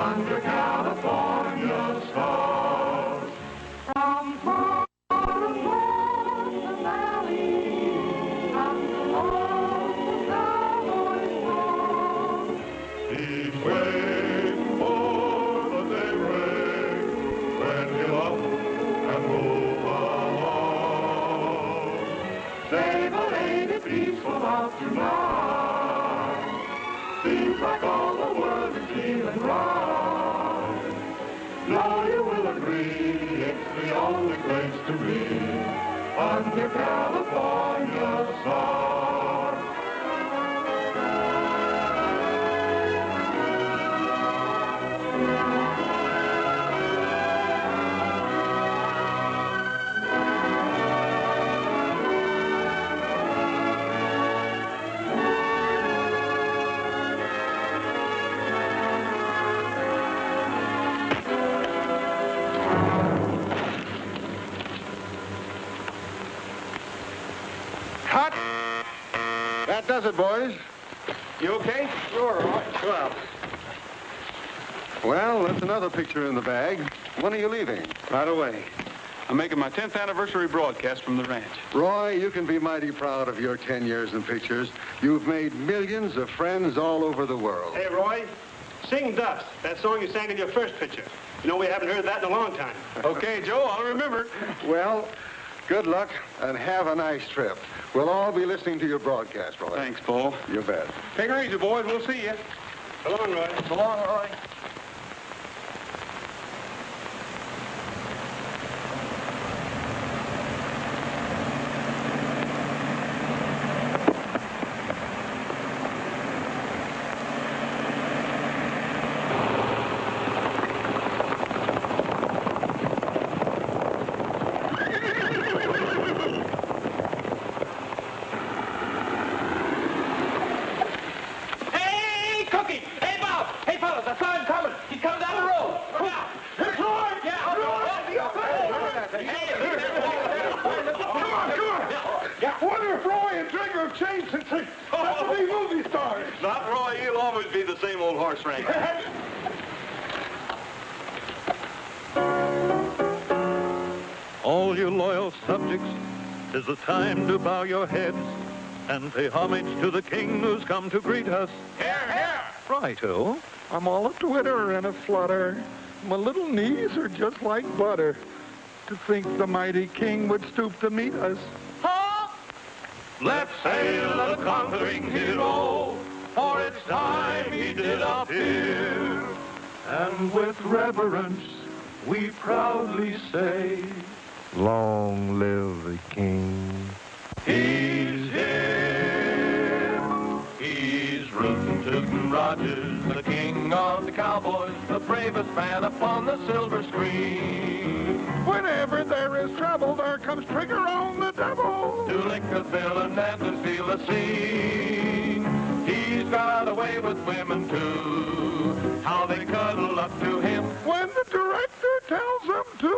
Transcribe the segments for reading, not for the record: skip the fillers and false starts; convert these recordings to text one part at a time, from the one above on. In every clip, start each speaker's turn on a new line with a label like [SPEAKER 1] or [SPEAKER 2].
[SPEAKER 1] under California stars. From far across the valley comes the lonesome cowboy's song. He's waiting for the daybreak when he'll up and move along. Say, but ain't it peaceful out tonight? Seems like all the world is feeling right. Now you will agree, it's the only place to be under California stars.
[SPEAKER 2] Cut! That does it, boys. You okay?
[SPEAKER 3] Sure, Roy.
[SPEAKER 2] Well, that's another picture in the bag. When are you leaving?
[SPEAKER 3] Right away. I'm making my 10th anniversary broadcast from the ranch.
[SPEAKER 2] Roy, you can be mighty proud of your 10 years in pictures. You've made millions of friends all over the world.
[SPEAKER 4] Hey, Roy, sing Dust, that song you sang in your first picture. You know, we haven't heard that in a long time.
[SPEAKER 3] Okay, Joe, I'll remember.
[SPEAKER 2] Well, good luck and have a nice trip. We'll all be listening to your broadcast, Roy.
[SPEAKER 3] Thanks, Paul.
[SPEAKER 2] You bet.
[SPEAKER 3] Take her easy, boys. We'll see you.
[SPEAKER 4] So long, Roy.
[SPEAKER 3] So long, Roy.
[SPEAKER 4] Not Roy, he'll always be the same old horse wrangler.
[SPEAKER 1] All you loyal subjects, 'tis the time to bow your heads and pay homage to the king who's come to greet us.
[SPEAKER 4] Here, here!
[SPEAKER 5] Righto. I'm all a twitter and a flutter. My little knees are just like butter. To think the mighty king would stoop to meet us.
[SPEAKER 1] Let's hail the conquering hero, for it's time he did appear. And with reverence, we proudly say,
[SPEAKER 5] Long live the king.
[SPEAKER 1] he's here. He's rootin' tootin' Rogers, the king of the cowboys, the bravest man upon the silver screen.
[SPEAKER 5] Whenever there is trouble, there comes Trigger on the double.
[SPEAKER 1] To lick the villain and to steal the scene. He's got a way with women, too. How they cuddle up to him
[SPEAKER 5] When the director tells them to.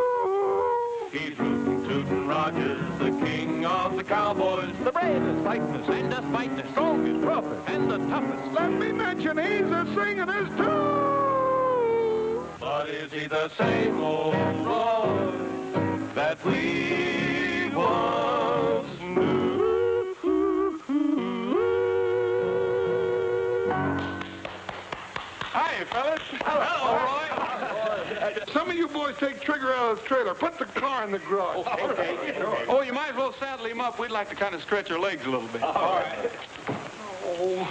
[SPEAKER 1] He's rootin' tootin' Rogers, the king of the cowboys, the bravest, fightin'est, and the fightin'est, strongest, roughest, and the toughest.
[SPEAKER 5] Let me mention he's a singing his tune.
[SPEAKER 1] But is he the same old Roy that we once knew?
[SPEAKER 3] Hi, fellas. Hello, Roy.
[SPEAKER 5] Some of you boys take Trigger out of the trailer. Put the car in the garage.
[SPEAKER 3] Okay. Oh, you might as well saddle him up. We'd like to kind of stretch our legs a little bit.
[SPEAKER 4] All right.
[SPEAKER 5] Oh.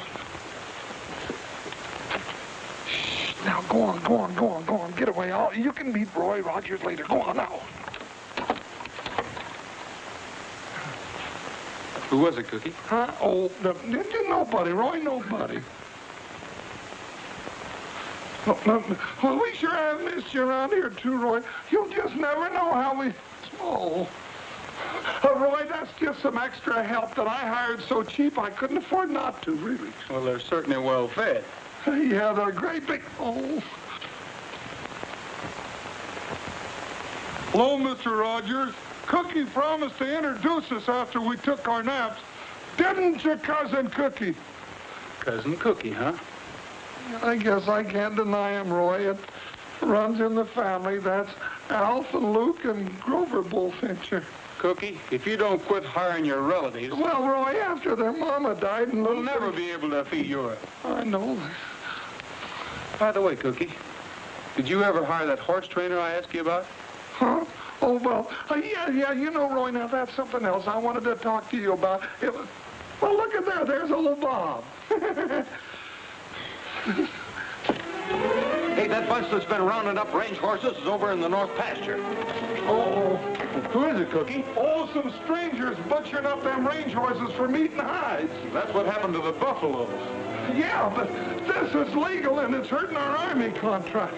[SPEAKER 5] Shh. Now, go on. Get away. You can meet Roy Rogers later. Go on now.
[SPEAKER 3] Who was it, Cookie?
[SPEAKER 5] Huh? Oh, nobody, Roy, nobody. Well, we sure have missed you around here, too, Roy. You'll just never know how we... Oh. Roy, that's just some extra help that I hired so cheap I couldn't afford not to, really.
[SPEAKER 3] Well, they're certainly well fed.
[SPEAKER 5] Yeah, they're great big... Oh. Hello, Mr. Rogers. Cookie promised to introduce us after we took our naps. Didn't you, Cousin Cookie?
[SPEAKER 3] Cousin Cookie, huh?
[SPEAKER 5] I guess I can't deny him, Roy. It runs in the family. That's Alf and Luke and Grover Bullfincher.
[SPEAKER 3] Cookie, if you don't quit hiring your relatives...
[SPEAKER 5] Well, Roy, after their mama died and
[SPEAKER 3] we'll
[SPEAKER 5] Luke...
[SPEAKER 3] never be able to feed yours.
[SPEAKER 5] I know.
[SPEAKER 3] By the way, Cookie, did you ever hire that horse trainer I asked you about?
[SPEAKER 5] Huh? Oh, well, yeah, you know, Roy, now that's something else I wanted to talk to you about. Well, look at there. There's old Bob.
[SPEAKER 3] Hey, that bunch that's been rounding up range horses is over in the north pasture.
[SPEAKER 5] Uh-oh.
[SPEAKER 3] Who is it, Cookie?
[SPEAKER 5] Oh, some strangers butchering up them range horses for meat and hides.
[SPEAKER 3] That's what happened to the buffaloes.
[SPEAKER 5] Yeah, but this is legal and it's hurting our Army contract.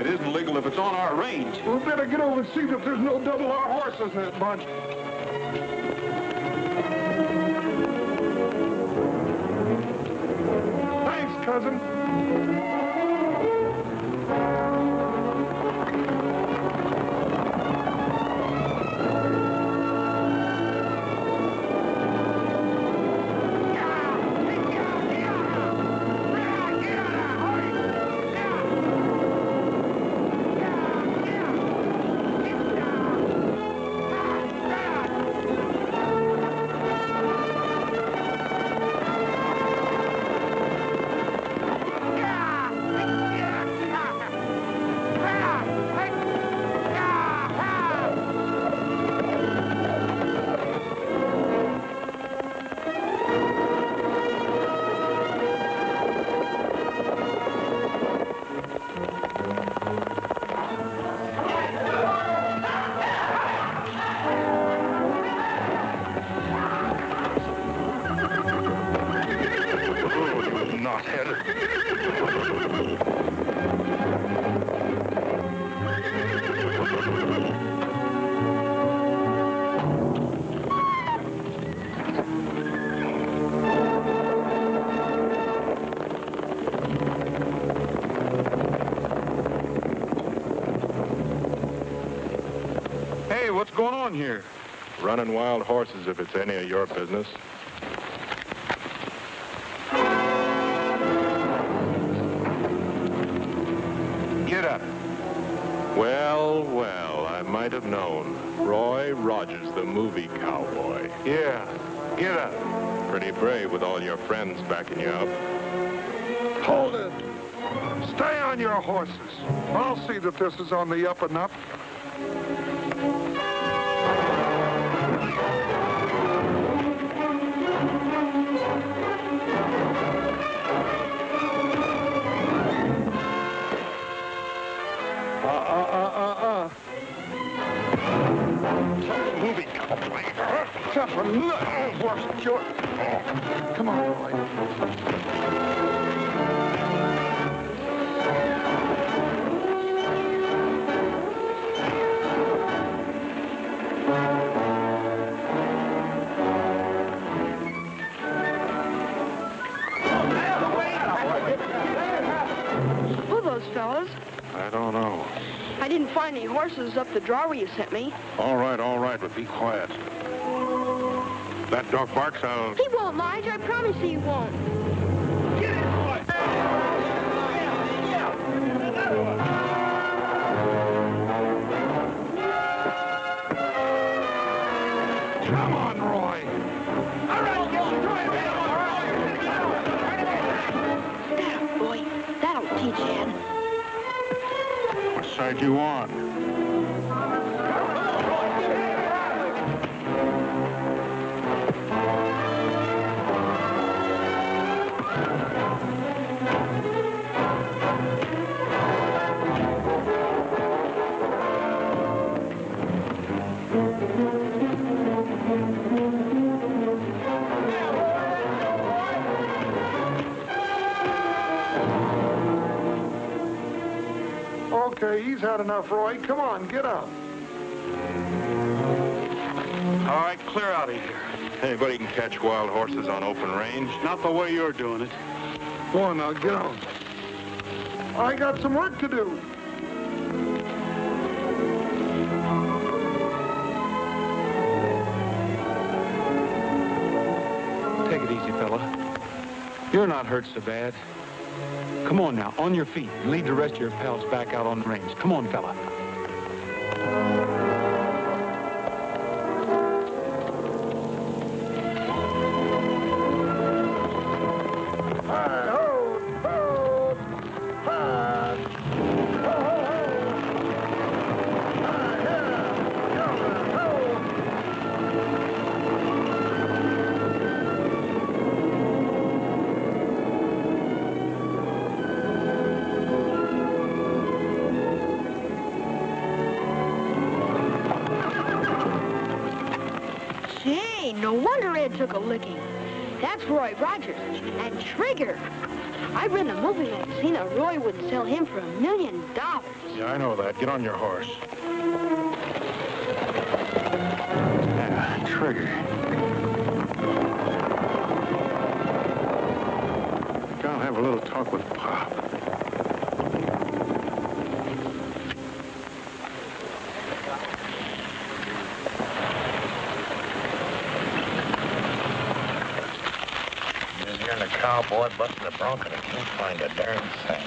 [SPEAKER 3] It isn't legal if it's on our range.
[SPEAKER 5] We'll better get over and see that there's no double R horses in that bunch. Thanks, cousin.
[SPEAKER 3] Hey, what's going on here?
[SPEAKER 6] Running wild horses if it's any of your business.
[SPEAKER 3] Get up.
[SPEAKER 6] Well, I might have known. Roy Rogers, the movie cowboy.
[SPEAKER 3] Yeah, get up.
[SPEAKER 6] Pretty brave with all your friends backing you up.
[SPEAKER 5] Hold it. Stay on your horses. I'll see that this is on the up and up.
[SPEAKER 6] Movie cowboy.
[SPEAKER 5] Tough enough. Horse, George. Come on, Roy.
[SPEAKER 7] Who are those fellas?
[SPEAKER 6] I don't know.
[SPEAKER 7] I didn't find any horses up the draw where you sent me.
[SPEAKER 6] All right, but be quiet. That dog barks out.
[SPEAKER 7] He won't, Lige. I promise he won't.
[SPEAKER 5] Come on, Roy.
[SPEAKER 7] Now, boy, that'll teach Ed.
[SPEAKER 6] What side you on?
[SPEAKER 5] Okay, he's had enough, Roy. Come on, get up.
[SPEAKER 3] All right, clear out of here.
[SPEAKER 6] Anybody can catch wild horses on open range.
[SPEAKER 3] Not the way you're doing it.
[SPEAKER 5] Go on now, get on. I got some work to do.
[SPEAKER 3] Take it easy, fella. You're not hurt so bad. Come on now, on your feet. Lead the rest of your pals back out on the range. Come on, fella.
[SPEAKER 7] Gee, no wonder Ed took a licking. That's Roy Rogers and Trigger. I read in a movie magazine that Roy would sell him for $1 million.
[SPEAKER 6] Yeah, I know that. Get on your horse.
[SPEAKER 3] Yeah, Trigger.
[SPEAKER 6] I'll have a little talk with Pop.
[SPEAKER 8] Just hearing a cowboy busting a bronco, I can't find a darn thing.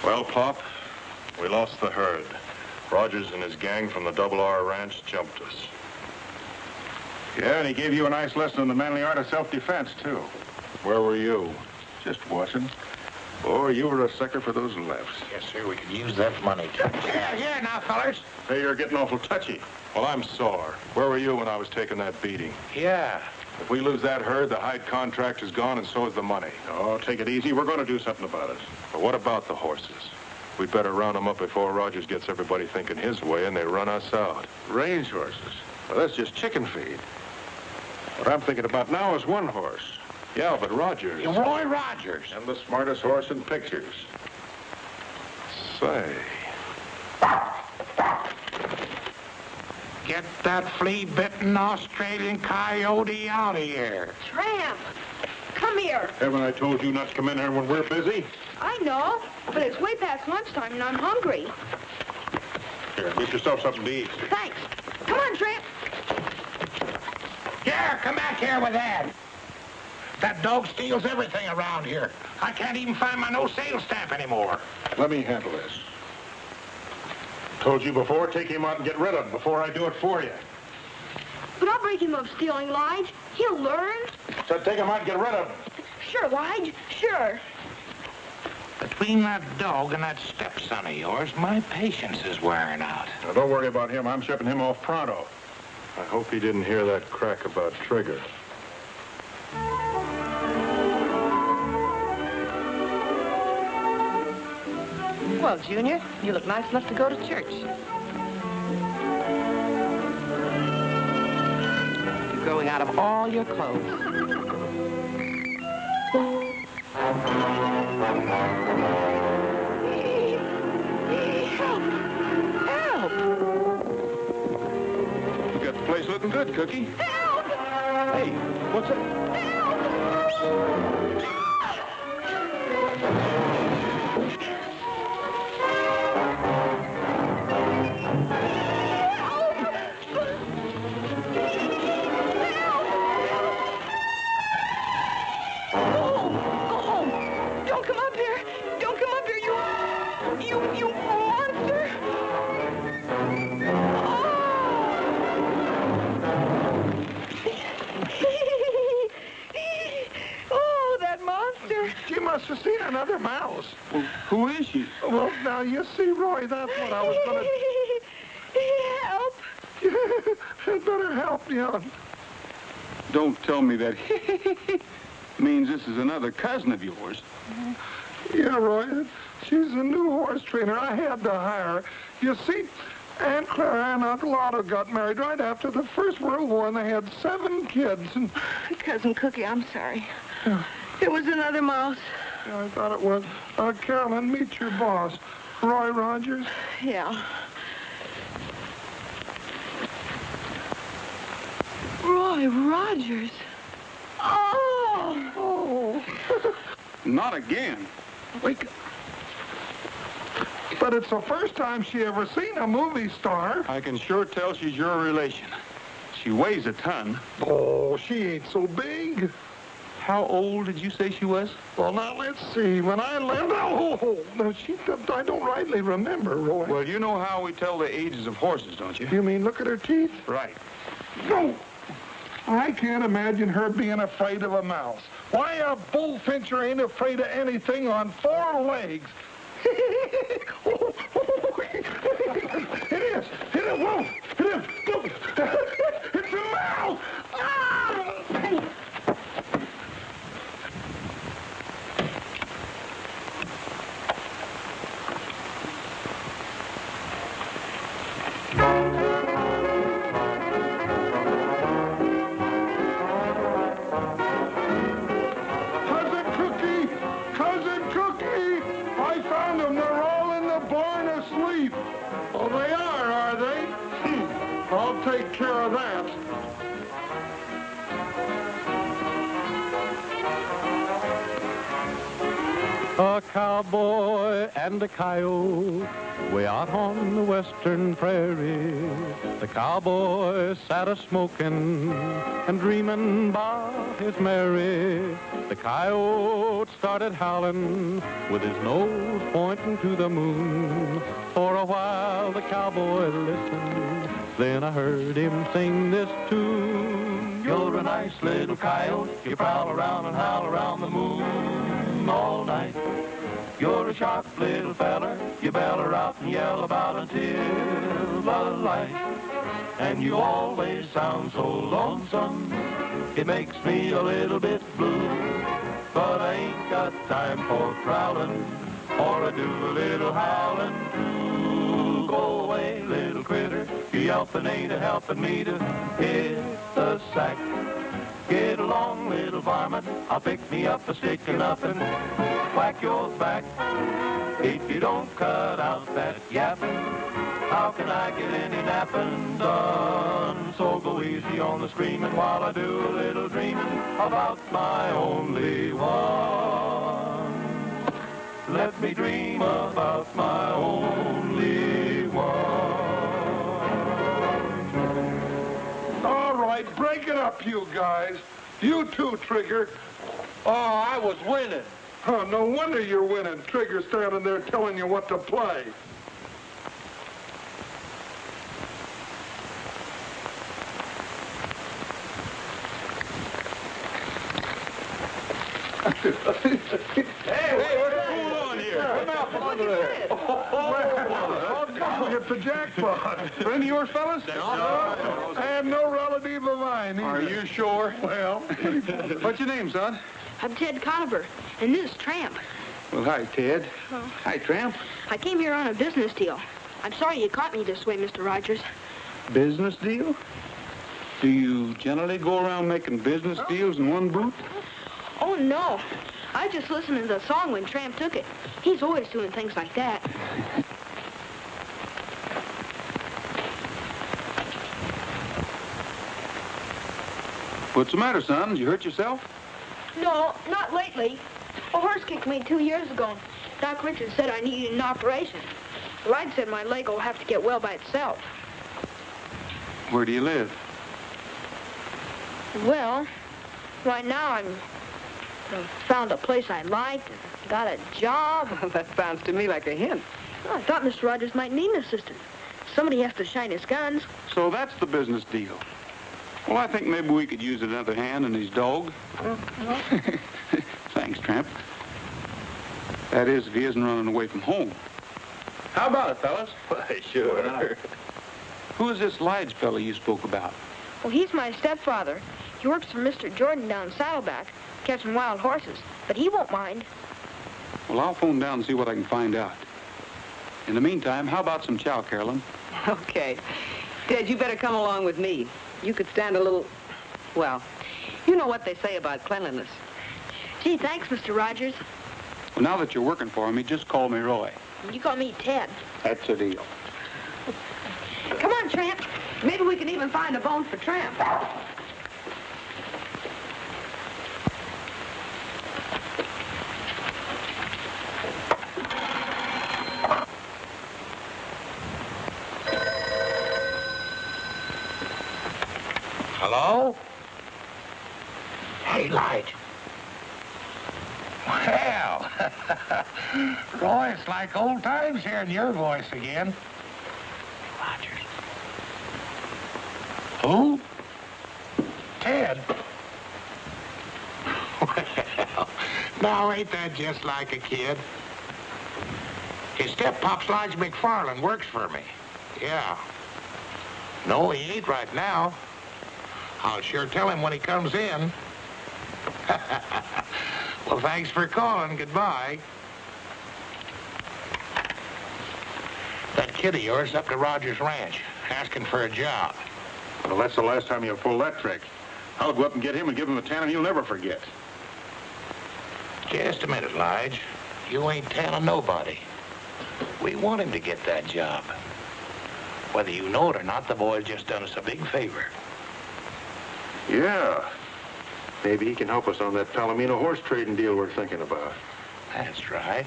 [SPEAKER 6] Well, Pop, we lost the herd. Rogers and his gang from the Double R Ranch jumped us.
[SPEAKER 9] Yeah, and he gave you a nice lesson in the manly art of self-defense, too.
[SPEAKER 6] Where were you?
[SPEAKER 9] Just watching. Boy, you were a sucker for those lefts.
[SPEAKER 8] Yes, sir, we could use that money.
[SPEAKER 9] Yeah, now, fellers.
[SPEAKER 6] Hey, you're getting awful touchy. Well, I'm sore. Where were you when I was taking that beating?
[SPEAKER 8] Yeah.
[SPEAKER 6] If we lose that herd, the hide contract is gone, and so is the money.
[SPEAKER 9] Oh, take it easy. We're going to do something about it.
[SPEAKER 6] But what about the horses? We'd better round them up before Rogers gets everybody thinking his way and they run us out.
[SPEAKER 9] Range horses. Well, that's just chicken feed. What I'm thinking about now is one horse.
[SPEAKER 6] Yeah, but Rogers...
[SPEAKER 8] Roy Rogers.
[SPEAKER 9] And the smartest horse in pictures.
[SPEAKER 6] Say...
[SPEAKER 8] Get that flea-bitten Australian coyote out of here.
[SPEAKER 7] Tramp, come here.
[SPEAKER 9] Haven't I told you not to come in here when we're busy?
[SPEAKER 7] I know, but it's way past lunchtime and I'm hungry.
[SPEAKER 9] Here, get yourself something to eat.
[SPEAKER 7] Thanks. Come on, Tramp.
[SPEAKER 8] Yeah, come back here with that. That dog steals everything around here. I can't even find my no sales stamp anymore.
[SPEAKER 9] Let me handle this. Told you before, take him out and get rid of him before I do it for you.
[SPEAKER 7] But I'll break him of stealing, Lige. He'll learn.
[SPEAKER 9] So take him out and get rid of him.
[SPEAKER 7] Sure, Lige, sure.
[SPEAKER 8] Between that dog and that stepson of yours, my patience is wearing out.
[SPEAKER 9] Now, don't worry about him. I'm shipping him off pronto.
[SPEAKER 6] I hope he didn't hear that crack about Trigger.
[SPEAKER 10] Well, Junior, you look nice enough to go to church. You're growing out of all your clothes. Help!
[SPEAKER 9] You got the place looking good, Cookie.
[SPEAKER 7] Help!
[SPEAKER 9] Hey, what's that?
[SPEAKER 7] You monster! Oh, that monster!
[SPEAKER 5] She must have seen another mouse.
[SPEAKER 9] Well, who is she?
[SPEAKER 5] Well, now you see, Roy, that's what I was going
[SPEAKER 7] Help!
[SPEAKER 5] to... I'd better help you.
[SPEAKER 9] Don't tell me that means this is another cousin of yours.
[SPEAKER 5] Yeah, Roy, she's a new horse trainer. I had to hire her. You see, Aunt Clara and Uncle Otto got married right after the First World War, and they had 7 kids. And
[SPEAKER 10] Cousin Cookie, I'm sorry. It was another mouse.
[SPEAKER 5] yeah, I thought it was. Carolyn, meet your boss, Roy Rogers.
[SPEAKER 10] Yeah. Roy Rogers. Oh!
[SPEAKER 5] Oh.
[SPEAKER 9] Not again.
[SPEAKER 5] Wake up. but it's the first time she ever seen a movie star.
[SPEAKER 9] I can sure tell she's your relation. She weighs a ton.
[SPEAKER 5] Oh, she ain't so big.
[SPEAKER 9] How old did you say she was?
[SPEAKER 5] Well, now, let's see. When I left... Oh, no, I don't rightly remember, Roy.
[SPEAKER 9] Well, you know how we tell the ages of horses, don't you?
[SPEAKER 5] You mean look at her teeth?
[SPEAKER 9] Right.
[SPEAKER 5] No. I can't imagine her being afraid of a mouse. Why, a bullfincher ain't afraid of anything on 4 legs. It is. Whoa. It is. Look. It's a mouse. Ah! Cousin Cookie, I found them. They're all in the barn asleep. Oh, they are they? I'll take care of that.
[SPEAKER 11] A cowboy and a coyote way out on the western prairie. The cowboy sat a-smoking and dreaming about his Mary. The coyote started howling with his nose pointing to the moon. For a while the cowboy listened, then I heard him sing this tune. You're a nice little coyote, you prowl around and howl around the moon all night. You're a sharp little feller, you beller out and yell about until the light. And you always sound so lonesome, it makes me a little bit blue. But I ain't got time for prowling, or I do a little howling too. Go away, little critter, you yelping ain't a helping me to hit the sack. Get along, little varmint, I'll pick me up a stick and up and whack your back. If you don't cut out that yapping, how can I get any napping done? So go easy on the screaming while I do a little dreaming about my only one. Let me dream about my only one.
[SPEAKER 5] All right, break it up, you guys. You too, Trigger.
[SPEAKER 3] Oh, I was winning.
[SPEAKER 5] Oh, no wonder you're winning. Trigger standing there telling you what to play.
[SPEAKER 3] Hey, what's going on here? Come out from under there.
[SPEAKER 5] It's a jackpot.
[SPEAKER 3] Friend of yours, fellas?
[SPEAKER 5] I am no relative of mine either.
[SPEAKER 3] Are you sure?
[SPEAKER 5] Well,
[SPEAKER 3] What's your name, son?
[SPEAKER 7] I'm Ted Conover, and this is Tramp.
[SPEAKER 3] Well, hi, Ted.
[SPEAKER 7] Oh.
[SPEAKER 3] Hi, Tramp.
[SPEAKER 7] I came here on a business deal. I'm sorry you caught me this way, Mr. Rogers.
[SPEAKER 9] Business deal? Do you generally go around making business deals in one boot?
[SPEAKER 7] Oh, no. I just listened to the song when Tramp took it. He's always doing things like that.
[SPEAKER 9] What's the matter, son? Did you hurt yourself?
[SPEAKER 7] No, not lately. A horse kicked me 2 years ago. Doc Richards said I needed an operation. Light said my leg will have to get well by itself.
[SPEAKER 9] Where do you live?
[SPEAKER 7] Well, right now I found a place I liked and got a job.
[SPEAKER 12] That sounds to me like a hint.
[SPEAKER 7] Well, I thought Mr. Rogers might need an assistant. Somebody has to shine his guns.
[SPEAKER 9] So that's the business deal. Well, I think maybe we could use another hand in his dog. Thanks, Tramp. That is, if he isn't running away from home.
[SPEAKER 3] How about it, fellas?
[SPEAKER 6] Why, sure.
[SPEAKER 9] Who is this Lige fellow you spoke about?
[SPEAKER 7] Well, he's my stepfather. He works for Mr. Jordan down Saddleback, catching wild horses. But he won't mind.
[SPEAKER 9] Well, I'll phone down and see what I can find out. In the meantime, how about some chow, Carolyn?
[SPEAKER 12] Okay. Ted, you better come along with me. You could stand a little, well, you know what they say about cleanliness.
[SPEAKER 7] Gee, thanks, Mr. Rogers.
[SPEAKER 9] Well, now that you're working for me, just call me Roy.
[SPEAKER 7] You call me Ted.
[SPEAKER 9] That's a deal.
[SPEAKER 7] Come on, Tramp.
[SPEAKER 12] Maybe we can even find a bone for Tramp.
[SPEAKER 8] Hello? Hey, Lige. Well, Roy, it's like old times hearing your voice again. Rogers. Who? Ted. Well, now ain't that just like a kid? His step-pop's Lige McFarland works for me. Yeah. No, he ain't right now. I'll sure tell him when he comes in. Well, thanks for calling. Goodbye. That kid of yours up to Rogers Ranch, asking for a job.
[SPEAKER 6] Well, that's the last time you'll pull that trick. I'll go up and get him and give him a tannin' he'll never forget.
[SPEAKER 8] Just a minute, Lige. You ain't telling nobody. We want him to get that job. Whether you know it or not, the boy's just done us a big favor.
[SPEAKER 6] Yeah. Maybe he can help us on that Palomino horse trading deal we're thinking about.
[SPEAKER 8] That's right.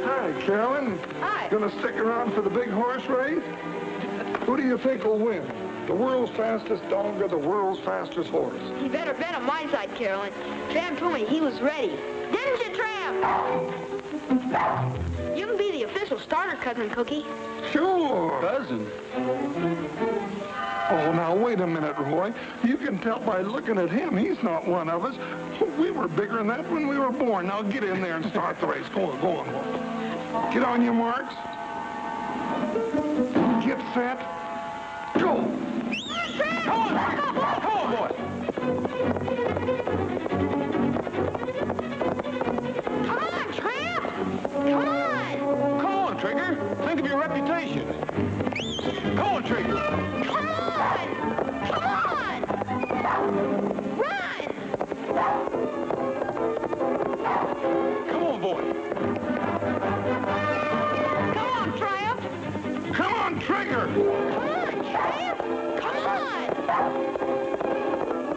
[SPEAKER 5] Hi, Carolyn.
[SPEAKER 7] Hi.
[SPEAKER 5] Gonna stick around for the big horse race? Who do you think will win? The world's fastest dog or the world's fastest horse?
[SPEAKER 7] You better bet on my side, Carolyn. Tramp told me he was ready. Didn't you, Tramp? You can be the official starter, Cousin Cookie.
[SPEAKER 5] Sure.
[SPEAKER 9] Cousin?
[SPEAKER 5] Oh, now, wait a minute, Roy. You can tell by looking at him, he's not one of us. We were bigger than that when we were born. Now, get in there and start the race. Go on, go on, Roy. Get on your marks. Get set. Go.
[SPEAKER 8] Come on, boy.
[SPEAKER 7] Come on, Tramp! Come on!
[SPEAKER 3] Come on, Trigger. Think of your reputation. Come on, Trigger.
[SPEAKER 7] Come on! Come on! Run!
[SPEAKER 3] Come on, boy.
[SPEAKER 7] Come on, Tramp!
[SPEAKER 5] Come on, Trigger.
[SPEAKER 7] Come on, Tramp! Come on!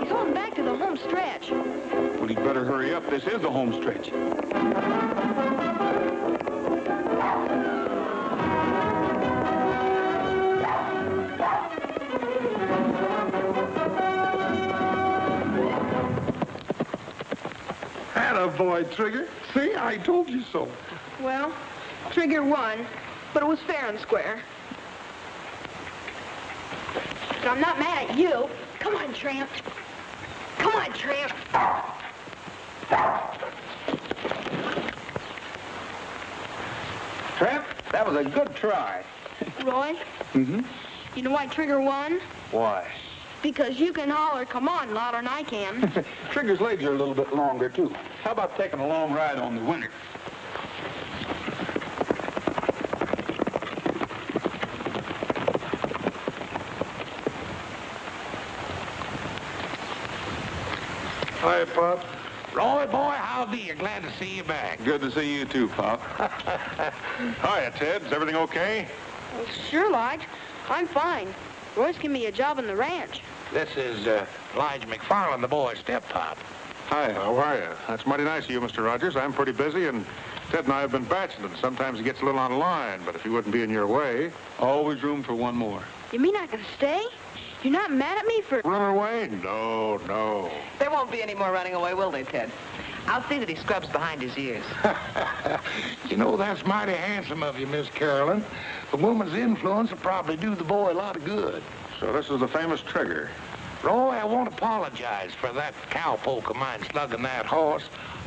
[SPEAKER 7] He's going back to the home stretch.
[SPEAKER 9] Well, he'd better hurry up. This is the home stretch.
[SPEAKER 5] Attaboy, Trigger. See, I told you so.
[SPEAKER 7] Well, Trigger won, but it was fair and square. But I'm not mad at you. Come on, Tramp. Come on, Tramp.
[SPEAKER 9] Tramp, that was a good try.
[SPEAKER 7] Roy,
[SPEAKER 9] Mm-hmm.
[SPEAKER 7] you know why Trigger won?
[SPEAKER 9] Why?
[SPEAKER 7] Because you can holler, come on, louder than I can.
[SPEAKER 9] Trigger's legs are a little bit longer, too. How about taking a long ride on the winner?
[SPEAKER 5] Hi, Pop.
[SPEAKER 8] Roy, boy, howdy. You're glad to see you back.
[SPEAKER 9] Good to see you, too, Pop.
[SPEAKER 6] Hiya, Ted. Is everything okay?
[SPEAKER 7] Well, sure, Lige. I'm fine. Roy's giving me a job on the ranch.
[SPEAKER 8] This is Lige McFarland, the boy's step-pop.
[SPEAKER 6] Hi, how are you? That's mighty nice of you, Mr. Rogers. I'm pretty busy, and Ted and I have been bachelling. Sometimes he gets a little on the line, but if he wouldn't be in your way...
[SPEAKER 9] Always room for one more.
[SPEAKER 7] You mean I can stay? You're not mad at me for...
[SPEAKER 6] Run away? No, no.
[SPEAKER 12] There won't be any more running away, will they, Ted? I'll see that he scrubs behind his ears.
[SPEAKER 8] You know, that's mighty handsome of you, Miss Carolyn. A woman's influence will probably do the boy a lot of good.
[SPEAKER 6] So this is the famous Trigger.
[SPEAKER 8] Roy, I won't apologize for that cowpoke of mine slugging that horse.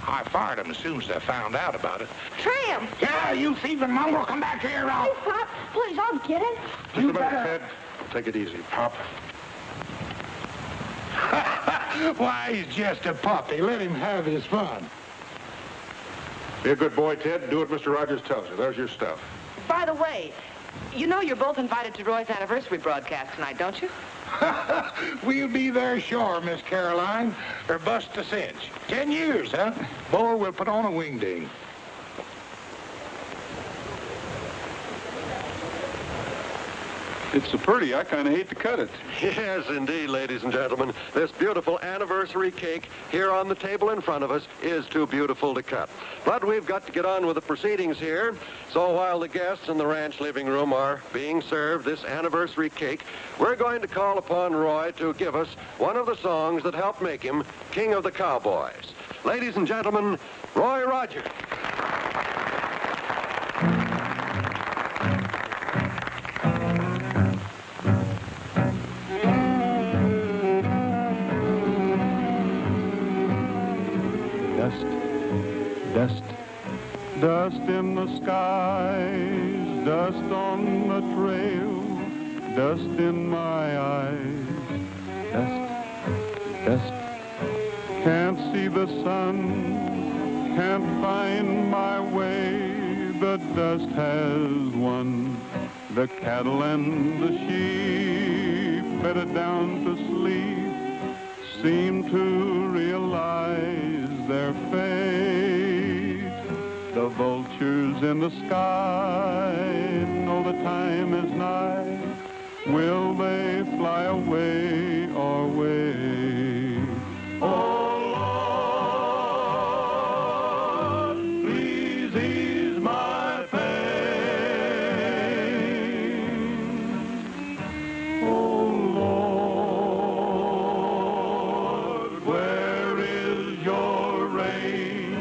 [SPEAKER 8] I fired him as soon as I found out about it.
[SPEAKER 7] Tramp!
[SPEAKER 8] Yeah, you thieving mongrel, come back here.
[SPEAKER 7] Please, Pop. Please, I'll get it.
[SPEAKER 6] Just a minute, Ted. Take it easy, Pop.
[SPEAKER 8] Why, he's just a puppy. Let him have his fun.
[SPEAKER 6] Be a good boy, Ted. Do what Mr. Rogers tells you. There's your stuff.
[SPEAKER 12] By the way, you know you're both invited to Roy's anniversary broadcast tonight, don't you?
[SPEAKER 8] We'll be there sure, Miss Caroline. Or bust a cinch. 10 years, huh? Boy, we'll put on a wingding.
[SPEAKER 9] It's so pretty, I kind of hate to cut it.
[SPEAKER 2] Yes, indeed, ladies and gentlemen. This beautiful anniversary cake here on the table in front of us is too beautiful to cut. But we've got to get on with the proceedings here. So while the guests in the ranch living room are being served this anniversary cake, we're going to call upon Roy to give us one of the songs that helped make him King of the Cowboys. Ladies and gentlemen, Roy Rogers.
[SPEAKER 11] Dust, dust in the skies, dust on the trail, dust in my eyes, dust, can't see the sun, can't find my way, the dust has won, the cattle and the sheep, bedded down to sleep, seem to realize their fate. The vultures in the sky know the time is nigh. Will they fly away or wait? Oh, Lord, please ease my pain. Oh, Lord, where is your rain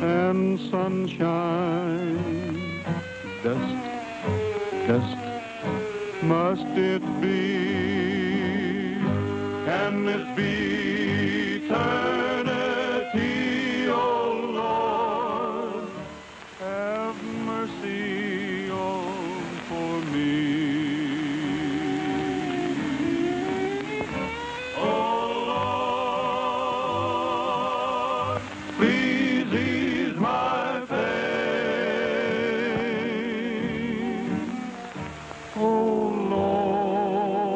[SPEAKER 11] and sunshine? Dust, dust, must it be? Can this be eternity, oh Lord? Have mercy on for me. Oh Lord, please ease my pain. Oh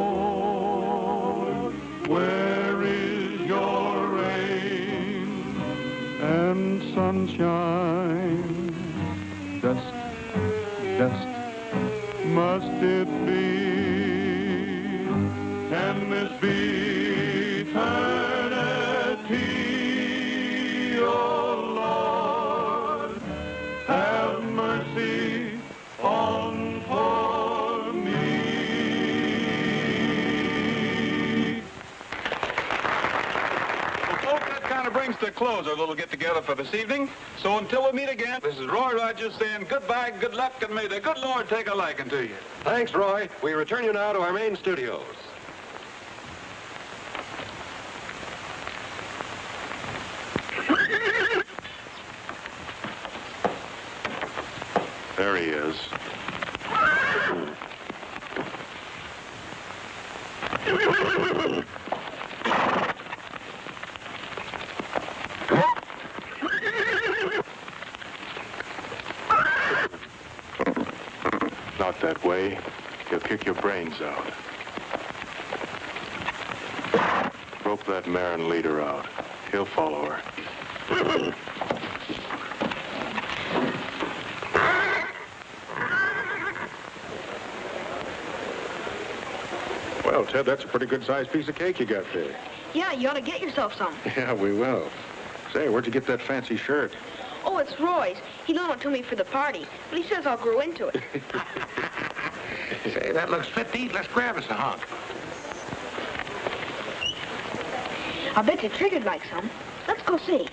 [SPEAKER 11] Lord, where is your rain and sunshine? Dust, dust, must it be? Can this be eternity? Oh Lord, have mercy on for me.
[SPEAKER 3] Well, folks, that kind of brings to a close our little get-together for this evening. So until we meet again, this is Roy Rogers saying goodbye, good luck, and may the good Lord take a liking to you.
[SPEAKER 2] Thanks, Roy. We return you now to our main studios.
[SPEAKER 6] There he is. Not that way. He'll kick your brains out. Rope that mare and lead her out. He'll follow her. Well, Ted, that's a pretty good-sized piece of cake you got there.
[SPEAKER 7] Yeah, you ought to get yourself some.
[SPEAKER 6] Yeah, we will. Say, where'd you get that fancy shirt?
[SPEAKER 7] Oh, it's Roy's. He loaned it to me for the party, but he says I'll grow into it.
[SPEAKER 8] Say, that looks fit to eat. Let's grab us a hunk.
[SPEAKER 7] I bet you Trigger'd like some. Let's go see.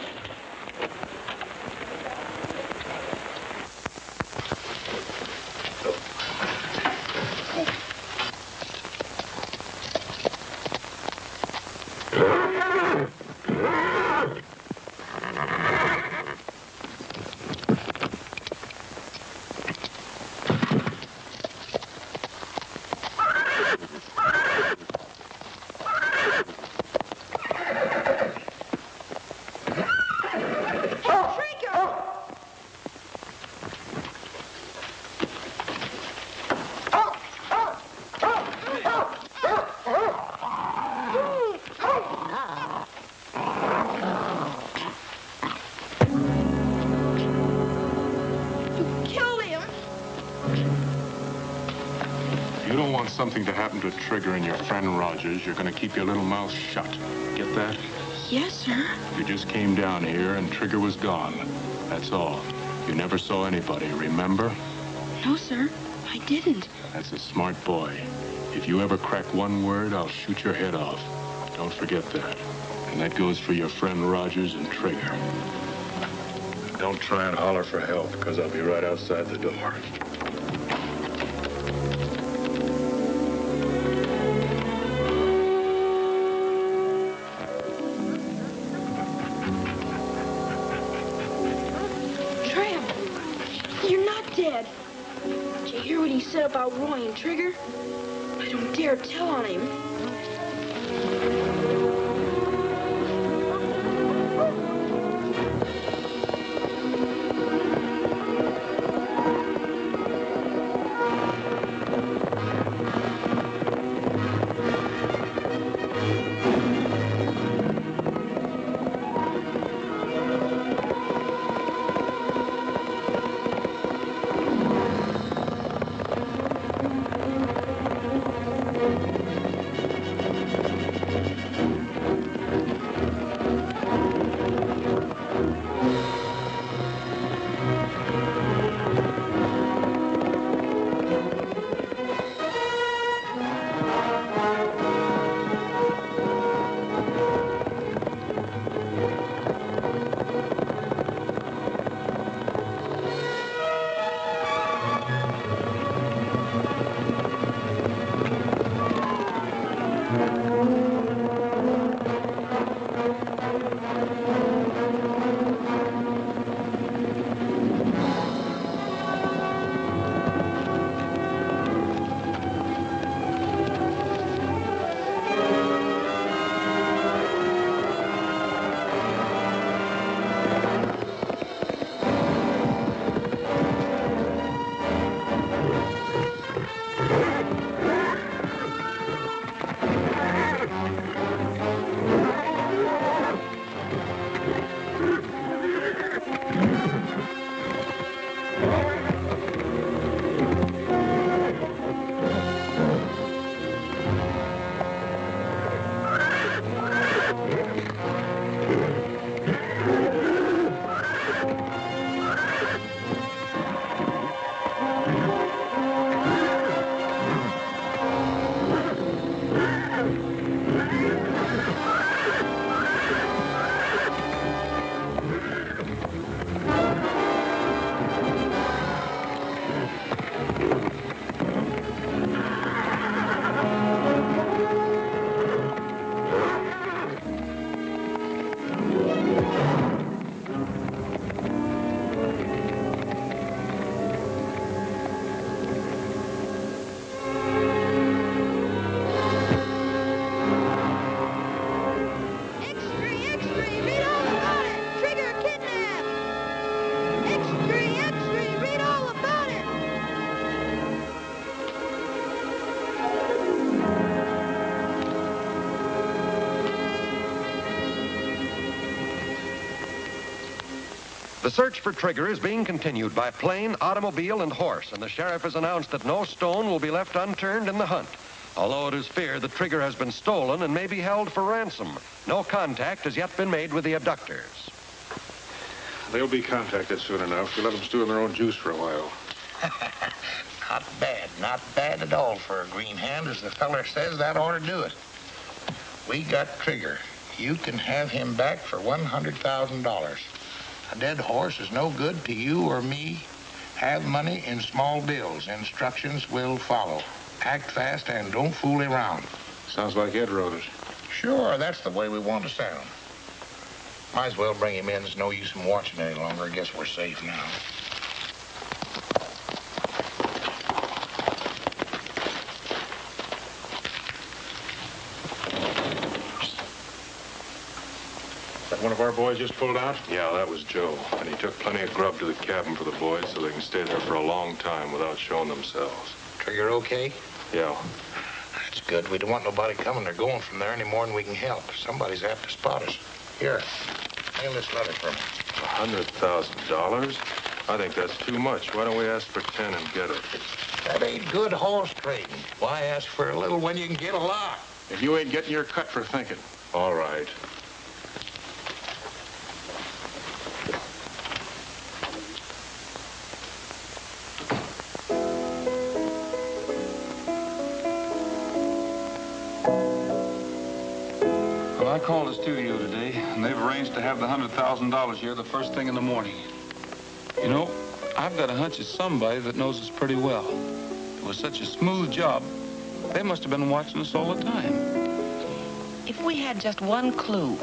[SPEAKER 6] want something to happen to Trigger and your friend Rogers, you're going to keep your little mouth shut. Get that?
[SPEAKER 7] Yes, sir.
[SPEAKER 6] You just came down here and Trigger was gone. That's all. You never saw anybody, remember?
[SPEAKER 7] No, sir. I didn't.
[SPEAKER 6] That's a smart boy. If you ever crack one word, I'll shoot your head off. Don't forget that. And that goes for your friend Rogers and Trigger. Don't try and holler for help, because I'll be right outside the door.
[SPEAKER 7] You're not dead. Did you hear what he said about Roy and Trigger? I don't dare tell on him.
[SPEAKER 2] The search for Trigger is being continued by plane, automobile, and horse, and the sheriff has announced that no stone will be left unturned in the hunt. Although it is feared that Trigger has been stolen and may be held for ransom, no contact has yet been made with the abductors.
[SPEAKER 6] They'll be contacted soon enough. We'll let them stew in their own juice for a while.
[SPEAKER 8] Not bad at all for a green hand. As the feller says, that ought to do it. We got Trigger. You can have him back for $100,000. A dead horse is no good to you or me. Have money in small bills. Instructions will follow. Act fast and don't fool around.
[SPEAKER 6] Sounds like Ed wrote it.
[SPEAKER 8] Sure, that's the way we want to sound. Might as well bring him in. There's no use in watching any longer. I guess we're safe now.
[SPEAKER 6] One of our boys just pulled out? Yeah, that was Joe. And he took plenty of grub to the cabin for the boys so they can stay there for a long time without showing themselves.
[SPEAKER 8] Trigger okay?
[SPEAKER 6] Yeah.
[SPEAKER 8] That's good. We don't want nobody coming or going from there any more than we can help. Somebody's apt to spot us. Here, mail this letter for me.
[SPEAKER 6] $100,000? I think that's too much. Why don't we ask for 10 and get it?
[SPEAKER 8] That ain't good horse trading. Why ask for a little when you can get a lot?
[SPEAKER 6] If you ain't getting your cut for thinking. All right.
[SPEAKER 9] Well, I called the studio today, and they've arranged to have the $100,000 here the first thing in the morning. You know, I've got a hunch it's somebody that knows us pretty well. It was such a smooth job. They must have been watching us all the time.
[SPEAKER 13] If we had just one clue,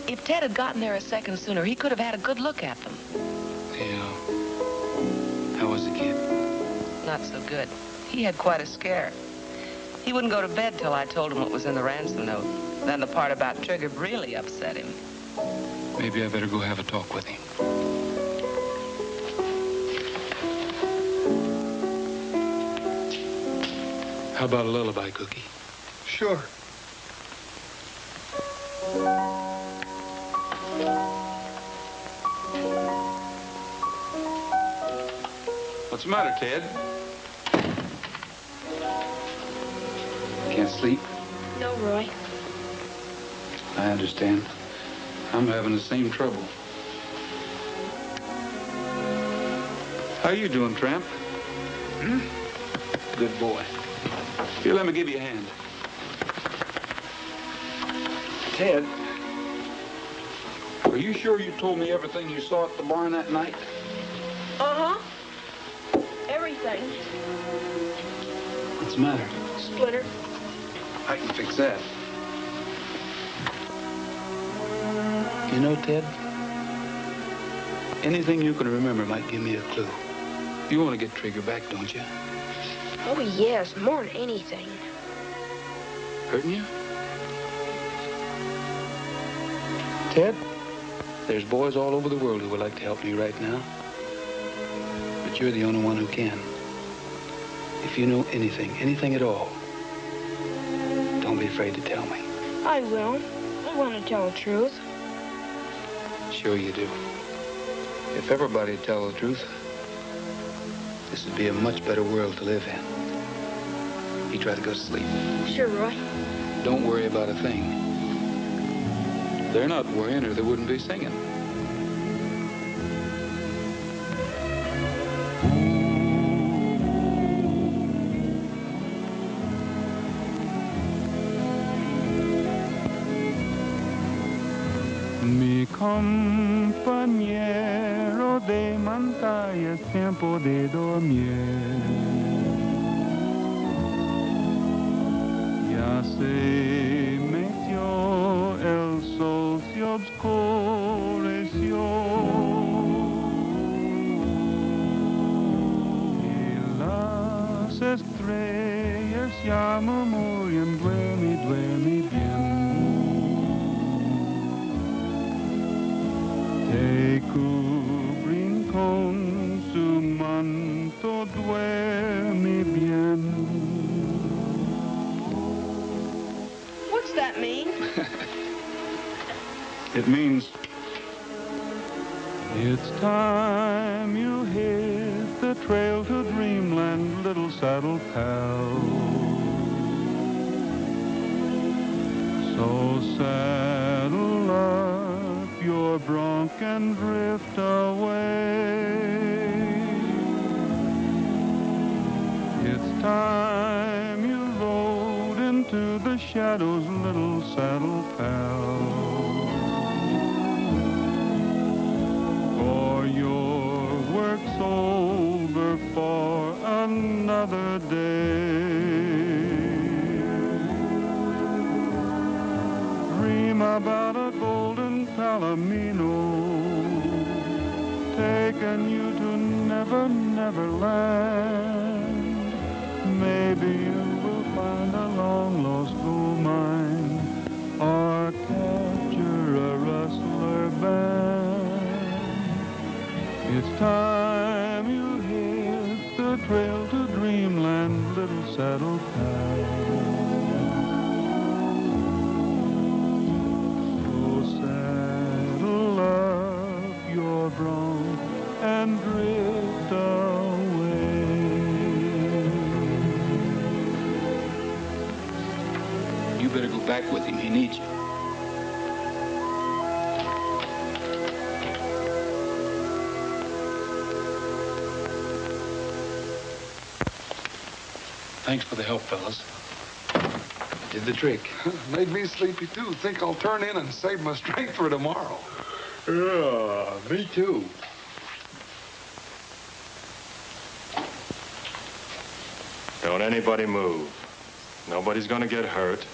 [SPEAKER 13] if Ted had gotten there a second sooner, he could have had a good look at them.
[SPEAKER 9] Yeah. How was the kid?
[SPEAKER 13] Not so good. He had quite a scare. He wouldn't go to bed till I told him what was in the ransom note. Then the part about Trigger really upset him.
[SPEAKER 9] Maybe I better go have a talk with him. How about a lullaby, Cookie?
[SPEAKER 5] Sure.
[SPEAKER 9] What's the matter, Ted? Can't sleep?
[SPEAKER 7] No, Roy.
[SPEAKER 9] I understand. I'm having the same trouble. How you doing, Tramp? Good boy. Here, let me give you a hand. Ted, are you sure you told me everything you saw at the barn that night?
[SPEAKER 7] Uh-huh. Everything.
[SPEAKER 9] What's the matter?
[SPEAKER 7] Splinter.
[SPEAKER 9] I can fix that. You know, Ted, anything you can remember might give me a clue. You want to get Trigger back, don't you?
[SPEAKER 7] Oh, yes, more than anything.
[SPEAKER 9] Hurting you? Ted, there's boys all over the world who would like to help me right now. But you're the only one who can. If you know anything at all, don't be afraid to tell me.
[SPEAKER 7] I will. I want to tell the truth.
[SPEAKER 9] Sure you do. If everybody would tell the truth, this would be a much better world to live in. You try to go to sleep.
[SPEAKER 7] Sure, Roy.
[SPEAKER 9] Don't worry about a thing. They're not worrying or they wouldn't be singing.
[SPEAKER 11] Mi compañero de montaña es tiempo de dormir. Ya se metió el sol, se oscureció. Y las estrellas ya murmuran, duerme, duerme bien. Te cubren con su manto, duerme bien.
[SPEAKER 7] What's that mean?
[SPEAKER 9] It means
[SPEAKER 11] it's time you hit the trail to dreamland, little saddle pal. So saddle up your bronc and drift away. It's time you rode into the shadows, little saddle pal. For your work's over for another day. Dream about a golden palomino, taking you to Never, Never Land. Maybe you will find a long-lost gold mine or capture a rustler band. It's time you hit the trail to dreamland, little saddle pal. Saddle up your bronc and drift away.
[SPEAKER 9] back with him. He needs you. Thanks for the help, fellas. Did the trick.
[SPEAKER 5] Made me sleepy, too. Think I'll turn in and save my strength for tomorrow.
[SPEAKER 6] Yeah, me too. Don't anybody move. Nobody's gonna get hurt.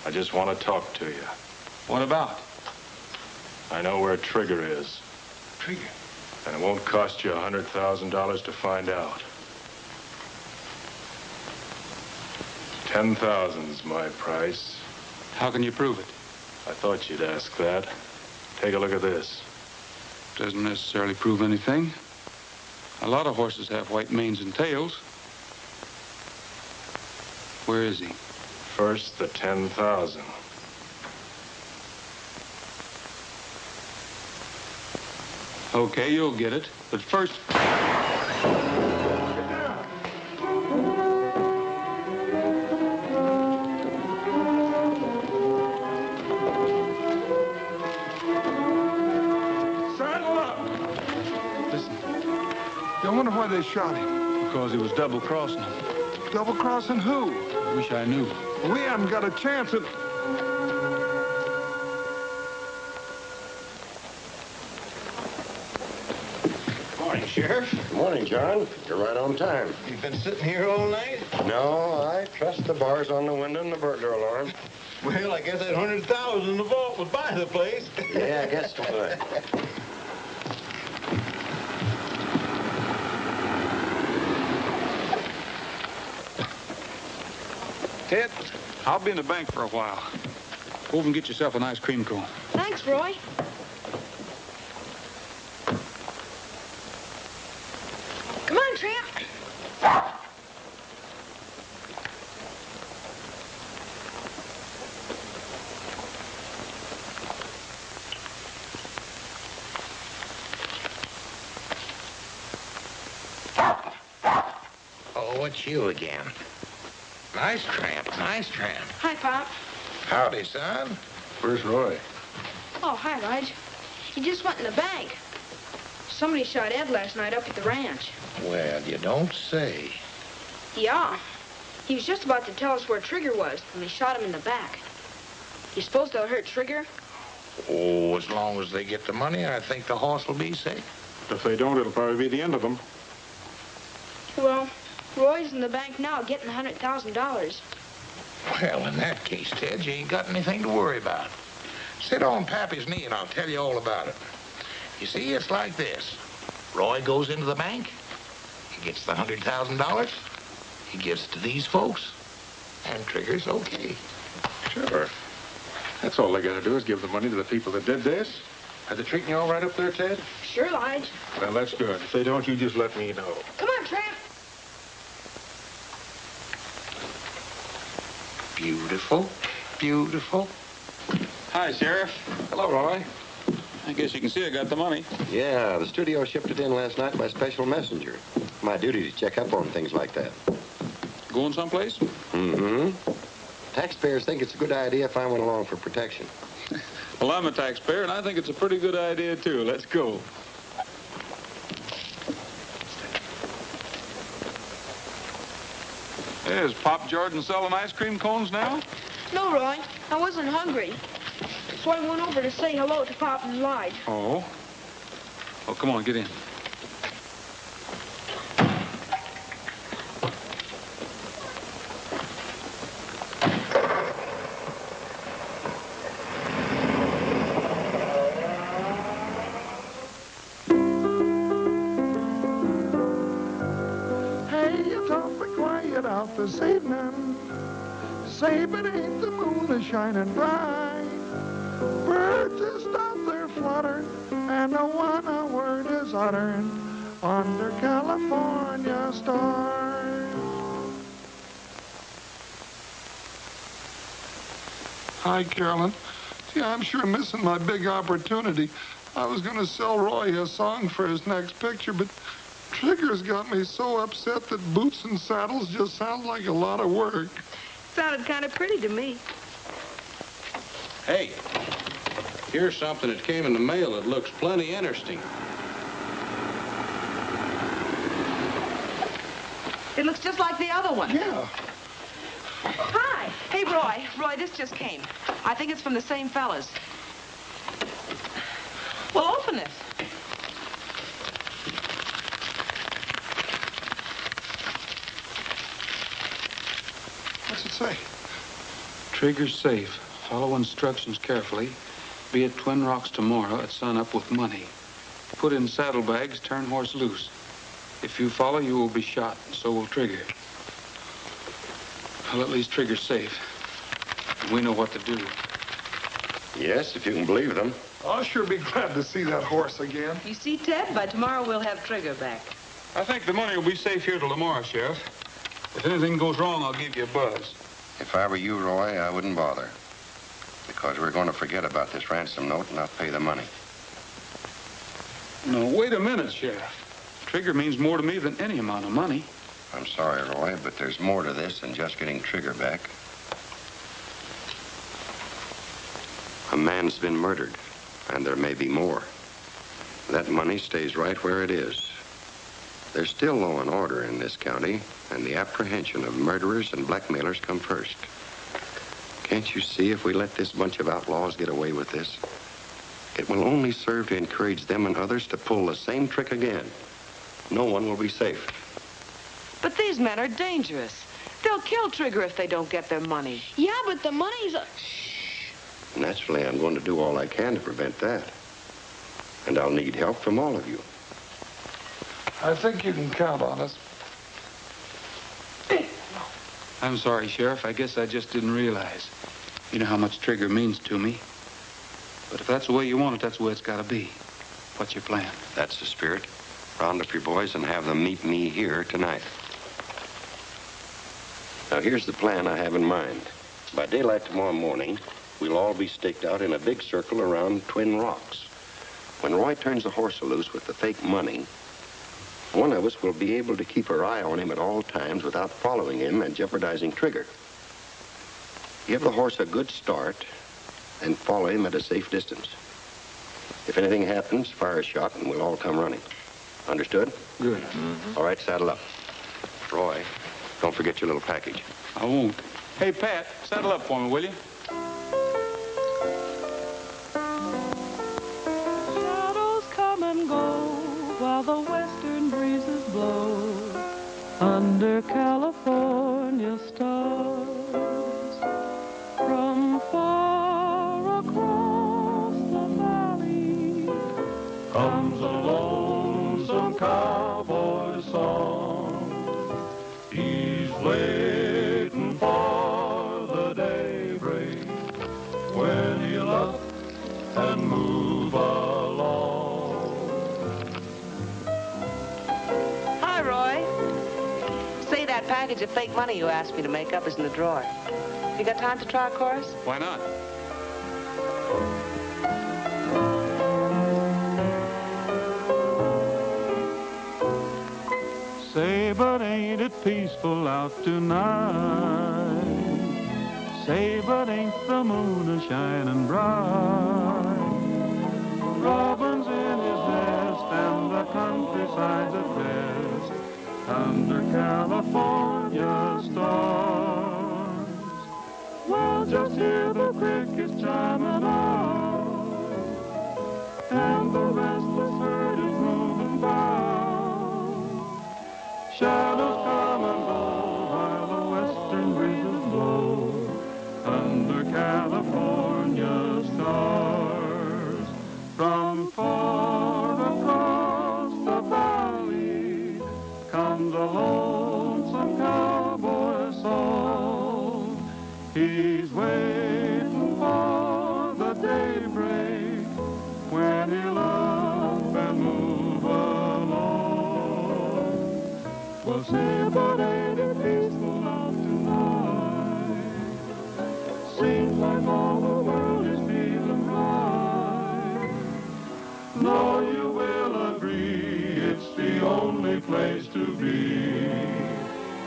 [SPEAKER 6] I just want to talk to you.
[SPEAKER 9] What about?
[SPEAKER 6] I know where Trigger is.
[SPEAKER 9] Trigger?
[SPEAKER 6] And it won't cost you $100,000 to find out. 10,000's my price.
[SPEAKER 9] How can you prove it?
[SPEAKER 6] I thought you'd ask that. Take a look at this.
[SPEAKER 9] Doesn't necessarily prove anything. A lot of horses have white manes and tails. Where is he?
[SPEAKER 6] First, the 10,000.
[SPEAKER 9] Okay, you'll get it. But first...
[SPEAKER 5] Saddle up!
[SPEAKER 9] Listen,
[SPEAKER 5] I wonder why they shot him.
[SPEAKER 9] because he was double-crossing them.
[SPEAKER 5] Double-crossing who?
[SPEAKER 9] I wish I knew.
[SPEAKER 5] We haven't got a chance at...
[SPEAKER 14] Morning, Sheriff.
[SPEAKER 2] Good morning, John. You're right on time.
[SPEAKER 14] You've been sitting here all night?
[SPEAKER 2] No, I trust the bars on the window and the burglar alarm.
[SPEAKER 14] Well, I guess that 100,000 in the vault would buy the place.
[SPEAKER 2] Yeah, I guess so.
[SPEAKER 9] Ted, I'll be in the bank for a while. Go over and get yourself an ice cream cone.
[SPEAKER 7] Thanks, Roy. Come on, Tramp.
[SPEAKER 8] Oh, it's you again. Nice tramp, nice tramp.
[SPEAKER 7] Hi, Pop.
[SPEAKER 8] Howdy, son.
[SPEAKER 6] Where's Roy?
[SPEAKER 7] Oh, hi, Lige. He just went in the bank. Somebody shot Ed last night up at the ranch.
[SPEAKER 8] Well, you don't say.
[SPEAKER 7] Yeah. He was just about to tell us where Trigger was when they shot him in the back. You suppose they'll hurt Trigger?
[SPEAKER 8] Oh, as long as they get the money, I think the horse will be safe.
[SPEAKER 3] If they don't, it'll probably be the end of them.
[SPEAKER 7] Well, Roy's in the bank now getting $100,000.
[SPEAKER 8] Well, in that case, Ted, you ain't got anything to worry about. Sit on Pappy's knee and I'll tell you all about it. You see, it's like this. Roy goes into the bank. He gets the $100,000. He gives it to these folks. And Trigger's okay.
[SPEAKER 6] Sure. That's all they gotta do is give the money to the people that did this. Are they treating you all right up there, Ted?
[SPEAKER 7] Sure, Lige.
[SPEAKER 6] Well, that's good. If they don't, you just let me know.
[SPEAKER 7] Come on, Tramp.
[SPEAKER 8] Beautiful, beautiful.
[SPEAKER 9] Hi, Sheriff. Hello, Roy. I guess you can see I got the money.
[SPEAKER 2] Yeah, the studio shipped it in last night by special messenger. My duty to check up on things like that.
[SPEAKER 9] Going someplace?
[SPEAKER 2] Mm-hmm. Taxpayers think it's a good idea if I went along for protection.
[SPEAKER 9] Well, I'm a taxpayer, and I think it's a pretty good idea, too. Let's go. Hey, is Pop Jordan selling ice cream cones now?
[SPEAKER 7] No, Roy. I wasn't hungry. So I went over to say hello to Pop and Lige.
[SPEAKER 9] Oh. Oh, come on, get in.
[SPEAKER 5] Out this evening, save it ain't the moon is shining bright. Birds just out there fluttering, and no one a word is uttering under California stars. Hi, Carolyn. Gee, I'm sure missing my big opportunity. I was going to sell Roy a song for his next picture, but Trigger's got me so upset that boots and saddles just sound like a lot of work.
[SPEAKER 10] Sounded kind of pretty to me.
[SPEAKER 15] Hey, here's something that came in the mail that looks plenty interesting.
[SPEAKER 13] It looks just like the other one.
[SPEAKER 5] Yeah.
[SPEAKER 13] Hi. Hey, Roy. Roy, this just came. I think it's from the same fellas. Well, open it.
[SPEAKER 5] What's it say?
[SPEAKER 9] Trigger's safe. Follow instructions carefully. Be at Twin Rocks tomorrow at sunup with money. Put in saddlebags, turn horse loose. If you follow, you will be shot, and so will Trigger. Well, at least Trigger's safe. We know what to do.
[SPEAKER 2] Yes, if you can believe them.
[SPEAKER 5] I'll sure be glad to see that horse again.
[SPEAKER 13] You see, Ted, by tomorrow we'll have Trigger back.
[SPEAKER 3] I think the money will be safe here till tomorrow, Sheriff. If anything goes wrong, I'll give you a buzz.
[SPEAKER 2] If I were you, Roy, I wouldn't bother. Because we're going to forget about this ransom note and not pay the money.
[SPEAKER 9] No, wait a minute, Sheriff. Trigger means more to me than any amount of money.
[SPEAKER 2] I'm sorry, Roy, but there's more to this than just getting Trigger back. A man's been murdered, and there may be more. That money stays right where it is. There's still law and order in this county, and the apprehension of murderers and blackmailers come first. Can't you see if we let this bunch of outlaws get away with this, it will only serve to encourage them and others to pull the same trick again. No one will be safe.
[SPEAKER 13] But these men are dangerous. They'll kill Trigger if they don't get their money.
[SPEAKER 7] Yeah, but the money's...
[SPEAKER 2] Naturally, I'm going to do all I can to prevent that. And I'll need help from all of you.
[SPEAKER 5] I think you can count on us.
[SPEAKER 9] I'm sorry, Sheriff. I guess I just didn't realize. You know how much Trigger means to me. But if that's the way you want it, that's the way it's got to be. What's your plan?
[SPEAKER 2] That's the spirit. Round up your boys and have them meet me here tonight. Now, here's the plan I have in mind. By daylight tomorrow morning, we'll all be staked out in a big circle around Twin Rocks. When Roy turns the horse loose with the fake money, one of us will be able to keep our eye on him at all times without following him and jeopardizing Trigger. Give the horse a good start and follow him at a safe distance. If anything happens, fire a shot and we'll all come running. Understood?
[SPEAKER 9] Good.
[SPEAKER 2] Mm-hmm. All right, saddle up. Roy, don't forget your little package.
[SPEAKER 9] I won't. Hey, Pat, saddle up for me, will you?
[SPEAKER 16] Shadows come and go while the western breezes blow under California stars. From far across the valley
[SPEAKER 1] comes a lonesome cowboy song. He's waiting for the daybreak when he'll up and move along.
[SPEAKER 13] Hi, Roy. Say, that package of fake money you asked me to make up is in the drawer. You got time to try a chorus?
[SPEAKER 9] Why not?
[SPEAKER 11] Say, but ain't it peaceful out tonight? Say, but ain't the moon a-shining bright? Robin's in his nest and the countryside's at rest under California stars. Well, just hear the crickets chiming out, and the restless herd is moving by. Shadows come and go while the western breezes blow under California stars. From far across the valley comes a lonesome cowboy song. He's waiting for the daybreak when he'll up and move along. Well, say, but ain't it peaceful out tonight? Seems like all the world is feeling right. No, you will agree it's the only place to be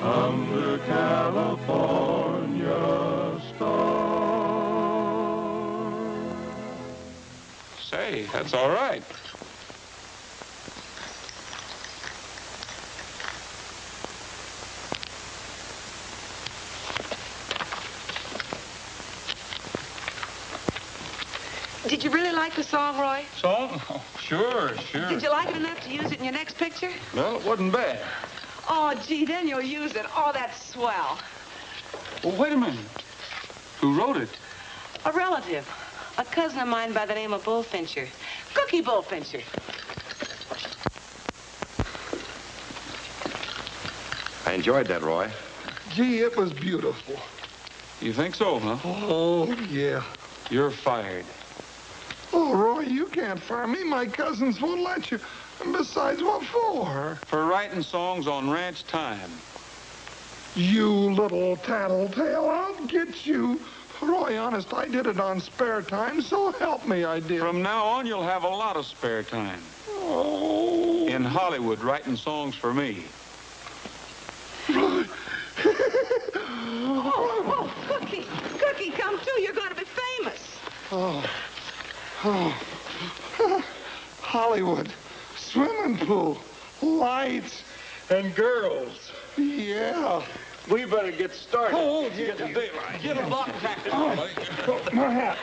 [SPEAKER 11] under California stars.
[SPEAKER 3] Say, that's all right.
[SPEAKER 12] Did you really like the song, Roy?
[SPEAKER 3] Song? Oh, sure.
[SPEAKER 12] Did you like it enough to use it in your next picture?
[SPEAKER 3] Well, it wasn't bad.
[SPEAKER 12] Oh, gee, then you'll use it. Oh, that's swell.
[SPEAKER 3] Well, wait a minute. Who wrote it?
[SPEAKER 12] A relative. A cousin of mine by the name of Bullfincher. Cookie Bullfincher.
[SPEAKER 2] I enjoyed that, Roy.
[SPEAKER 5] Gee, it was beautiful.
[SPEAKER 3] You think so, huh?
[SPEAKER 5] Oh, yeah.
[SPEAKER 3] You're fired.
[SPEAKER 5] Oh, Roy, you can't fire me. My cousins won't let you. And besides, what for?
[SPEAKER 3] For writing songs on ranch time.
[SPEAKER 5] You little tattletale, I'll get you. Roy, honest, I did it on spare time, so help me, I did.
[SPEAKER 3] From now on, you'll have a lot of spare time.
[SPEAKER 5] Oh.
[SPEAKER 3] In Hollywood, writing songs for me.
[SPEAKER 12] Oh, Cookie. Cookie, come too. You're going to be famous.
[SPEAKER 5] Oh. Hollywood, swimming pool, lights,
[SPEAKER 14] and girls.
[SPEAKER 5] Yeah.
[SPEAKER 14] We better get started.
[SPEAKER 5] Oh,
[SPEAKER 14] get the daylight.
[SPEAKER 3] Get a block packed.
[SPEAKER 5] My hat.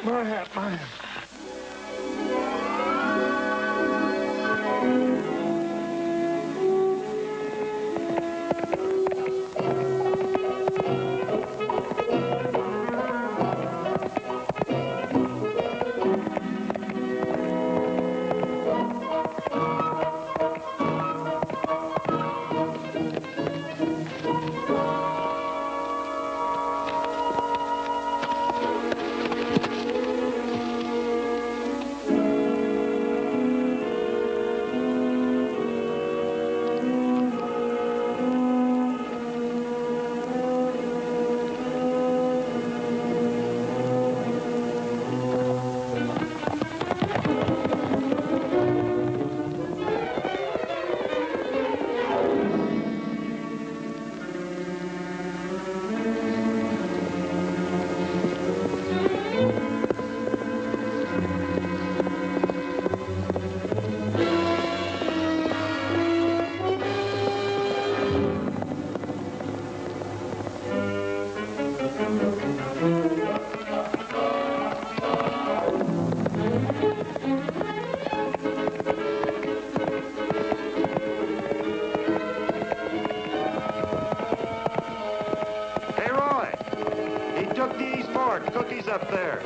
[SPEAKER 2] Cookie's up there.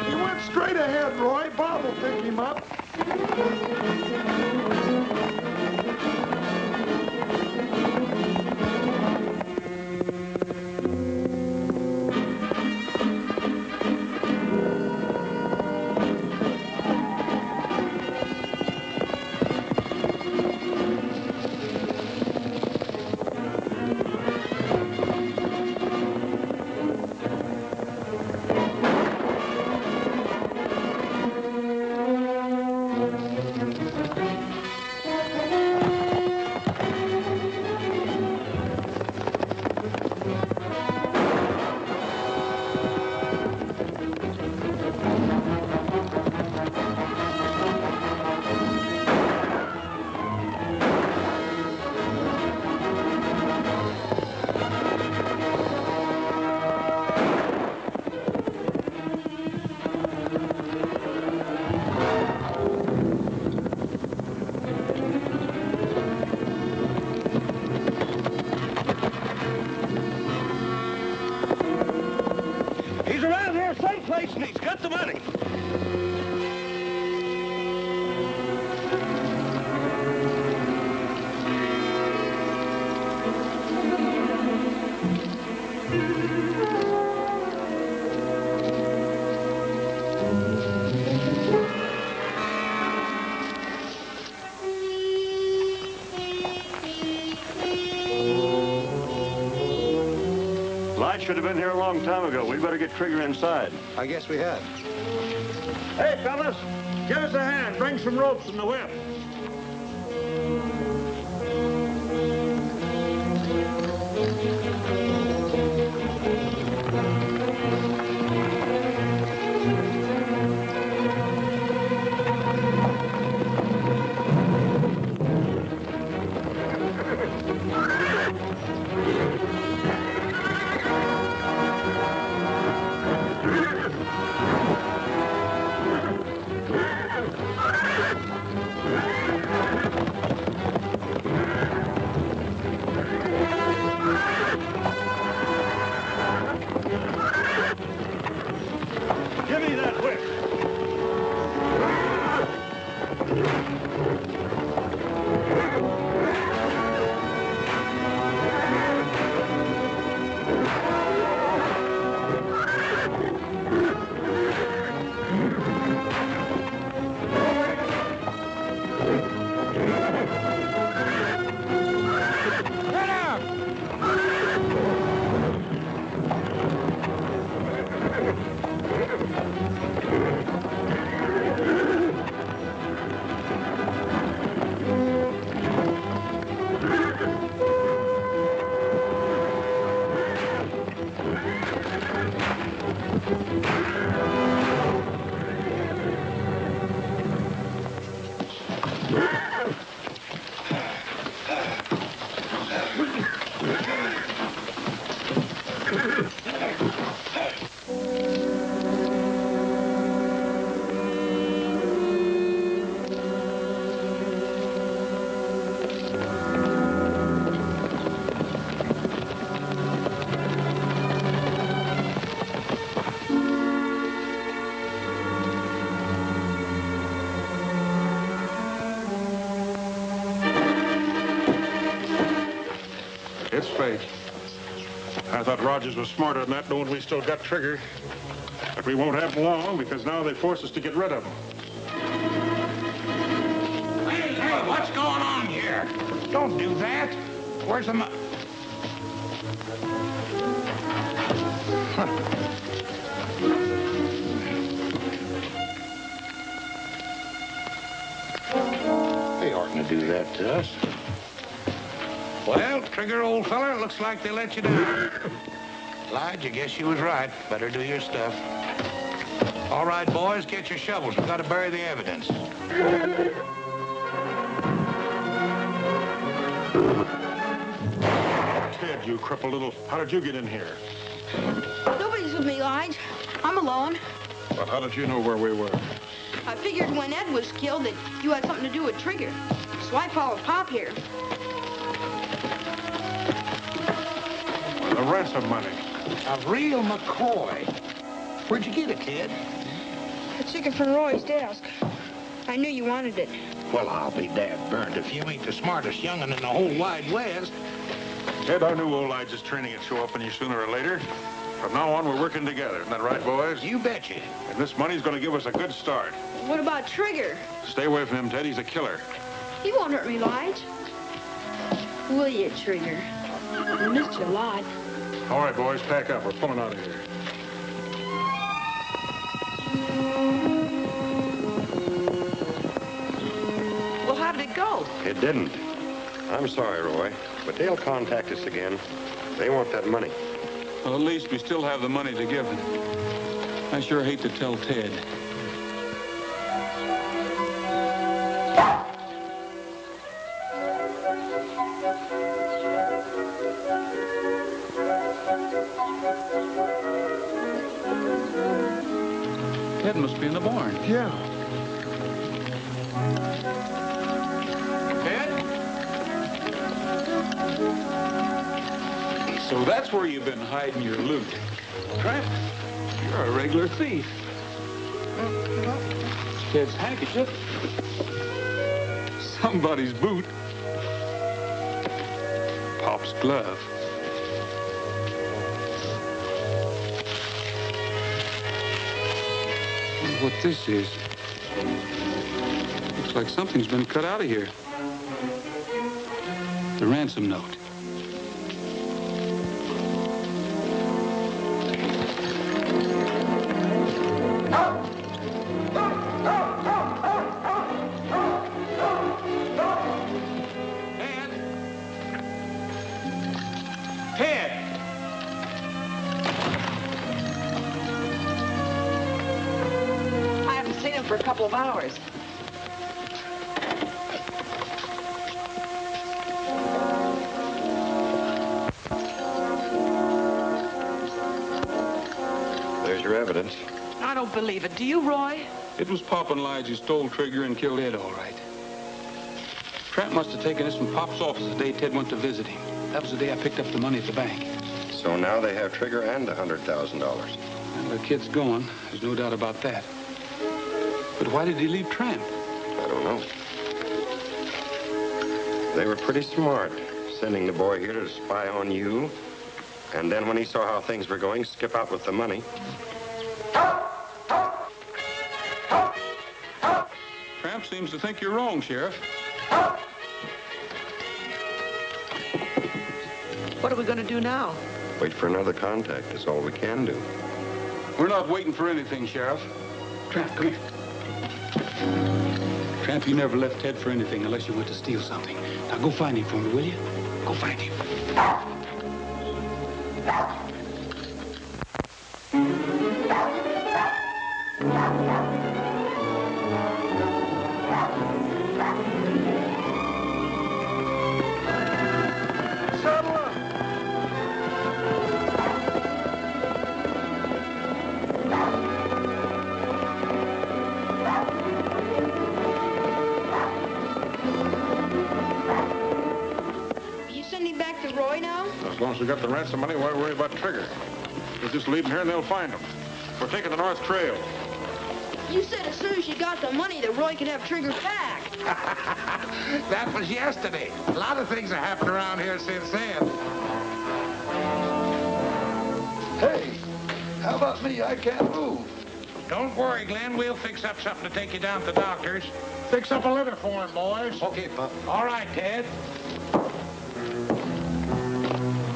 [SPEAKER 5] He went straight ahead, Roy. Bob will pick him up.
[SPEAKER 14] He's around here someplace and he's got the money.
[SPEAKER 4] Lige should have been here a long time ago. We'd better get Trigger inside.
[SPEAKER 15] I guess we have.
[SPEAKER 4] Hey, fellas, give us a hand. Bring some ropes and the whip. Give me that whip.
[SPEAKER 14] It's fate. I thought Rogers was smarter than that, knowing we still got Trigger. But we won't have him long, because now they force us to get rid of him.
[SPEAKER 8] Hey, what's going on here? Don't do that. Where's the They oughtn't to do that to us. Well, Trigger, old fella, it looks like they let you down. Lige, I guess you was right. Better do your stuff. All right, boys, get your shovels. We've got to bury the evidence.
[SPEAKER 14] Ted, you crippled little... How did you get in here?
[SPEAKER 7] Nobody's with me, Lige. I'm alone.
[SPEAKER 14] Well, how did you know where we were?
[SPEAKER 7] I figured when Ed was killed that you had something to do with Trigger. So I followed Pop here.
[SPEAKER 14] The ransom money.
[SPEAKER 8] A real McCoy. Where'd you get it, Ted?
[SPEAKER 7] I took it from Roy's desk. I knew you wanted it.
[SPEAKER 8] Well, I'll be dad burned if you ain't the smartest young'un in the whole wide West.
[SPEAKER 14] Ted, I knew old Lige's training would show up on you sooner or later. From now on, we're working together. Isn't that right, boys?
[SPEAKER 8] You betcha.
[SPEAKER 14] And this money's going to give us a good start.
[SPEAKER 7] What about Trigger?
[SPEAKER 14] Stay away from him, Ted. He's a killer.
[SPEAKER 7] He won't hurt me, Lige. Will you, Trigger? I missed you a lot.
[SPEAKER 14] All right, boys, pack up. We're pulling out of here.
[SPEAKER 12] Well, how did it go?
[SPEAKER 2] It didn't. I'm sorry, Roy, but they'll contact us again. They want that money.
[SPEAKER 3] Well, at least we still have the money to give them. I sure hate to tell Ted. Ted must be in the barn.
[SPEAKER 5] Yeah.
[SPEAKER 3] So that's where you've been hiding your loot. Tramp, you're a regular thief. Ted's handkerchief. Somebody's boot. Pop's glove. Wonder what this is. Looks like something's been cut out of here. The ransom note.
[SPEAKER 13] for a couple of hours.
[SPEAKER 2] There's your evidence.
[SPEAKER 13] I don't believe it. Do you, Roy?
[SPEAKER 15] It was Pop and Lige who stole Trigger and killed Ed, all right. Tramp must have taken this from Pop's office the day Ted went to visit him. That was the day I picked up the money at the bank.
[SPEAKER 2] So now they have Trigger and $100,000.
[SPEAKER 15] Well, the kid's gone. There's no doubt about that. But why did he leave Tramp?
[SPEAKER 2] I don't know. They were pretty smart, sending the boy here to spy on you. And then when he saw how things were going, skip out with the money.
[SPEAKER 15] Tramp seems to think you're wrong, Sheriff.
[SPEAKER 13] What are we going to do now?
[SPEAKER 2] Wait for another contact is all we can do.
[SPEAKER 15] We're not waiting for anything, Sheriff. Tramp, come here. Tramp, you never left Ted for anything unless you went to steal something. Now go find him for me, will you? Go find him.
[SPEAKER 14] As long as we got the ransom money, why worry about Trigger? We'll just leave him here and they'll find him. We're taking the North Trail.
[SPEAKER 7] You said as soon as you got the money that Roy could have Trigger back.
[SPEAKER 8] That was yesterday. A lot of things have happened around here since then.
[SPEAKER 5] Hey, how about me? I can't move.
[SPEAKER 8] Don't worry, Glenn. We'll fix up something to take you down to the doctor's. Fix up a litter for him, boys.
[SPEAKER 15] Okay, Pop.
[SPEAKER 8] All right, Ted.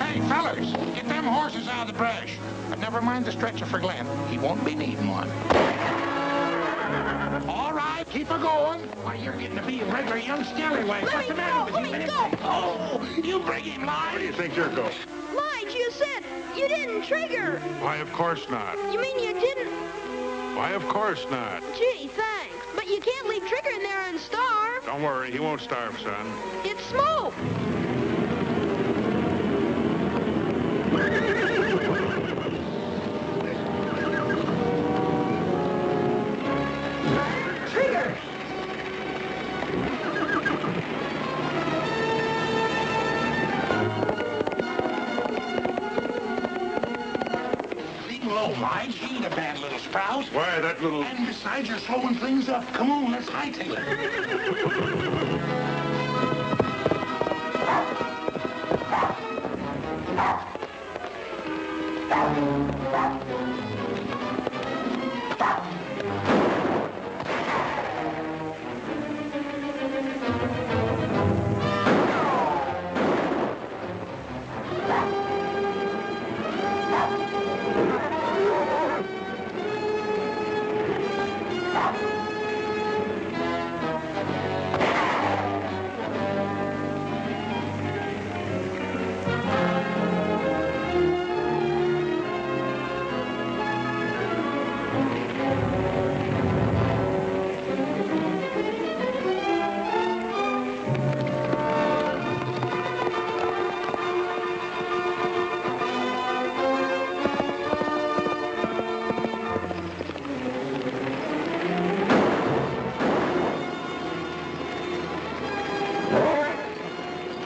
[SPEAKER 8] Hey, fellas, get them horses out of the brush. But never mind the stretcher for Glenn. He won't be needing one. All right, keep her going. Why, you're getting to be a regular young scallywag. What's the matter with you?
[SPEAKER 7] Let me go.
[SPEAKER 8] Oh, you bring him, Lige.
[SPEAKER 14] Where do you think you're going?
[SPEAKER 7] Lige, you said you didn't trigger.
[SPEAKER 14] Why, of course not.
[SPEAKER 7] You mean you didn't?
[SPEAKER 14] Why, of course not.
[SPEAKER 7] Gee, thanks. But you can't leave Trigger in there and starve.
[SPEAKER 14] Don't worry, he won't starve, son.
[SPEAKER 7] It's smoke.
[SPEAKER 8] Trigger! Leave him alone, Lige. He ain't a bad little sprout.
[SPEAKER 14] Why, that little...
[SPEAKER 8] And besides, you're slowing things up. Come on, let's hightail it.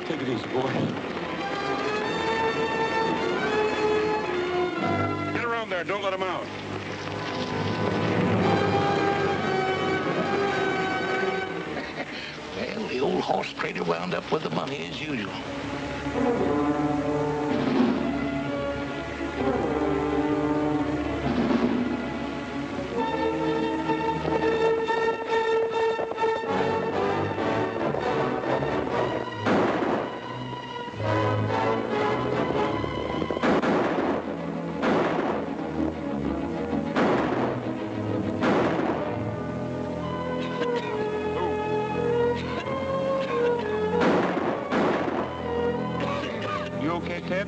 [SPEAKER 15] Take it easy, boy.
[SPEAKER 14] Get around there. Don't let him out.
[SPEAKER 8] Well, the old horse trader wound up with the money as usual.
[SPEAKER 15] Ted?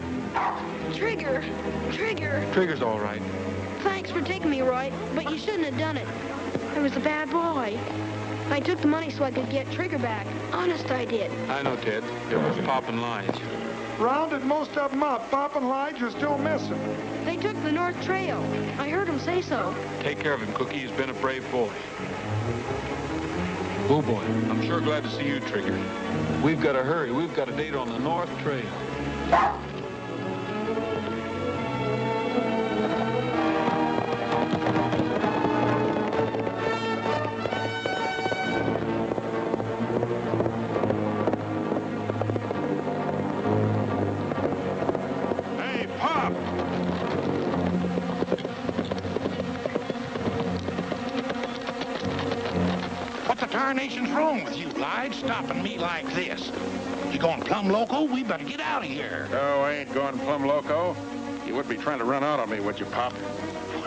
[SPEAKER 7] Trigger. Trigger.
[SPEAKER 15] Trigger's all right.
[SPEAKER 7] Thanks for taking me, Roy, but you shouldn't have done it. I was a bad boy. I took the money so I could get Trigger back. Honest, I did.
[SPEAKER 15] I know, Ted. It was Pop and Lige.
[SPEAKER 5] Rounded most of them up. Pop and Lige are still missing.
[SPEAKER 7] They took the North Trail. I heard them say so.
[SPEAKER 15] Take care of him, Cookie. He's been a brave boy. Oh, boy. I'm sure glad to see you, Trigger. We've got to hurry. We've got a date on the North Trail.
[SPEAKER 14] Hey, Pop!
[SPEAKER 8] What the tarnation's wrong with you, Lige, stopping me like this? You going plumb loco? We better get out of here.
[SPEAKER 14] No, I ain't going plumb loco. You wouldn't be trying to run out on me, would you, Pop?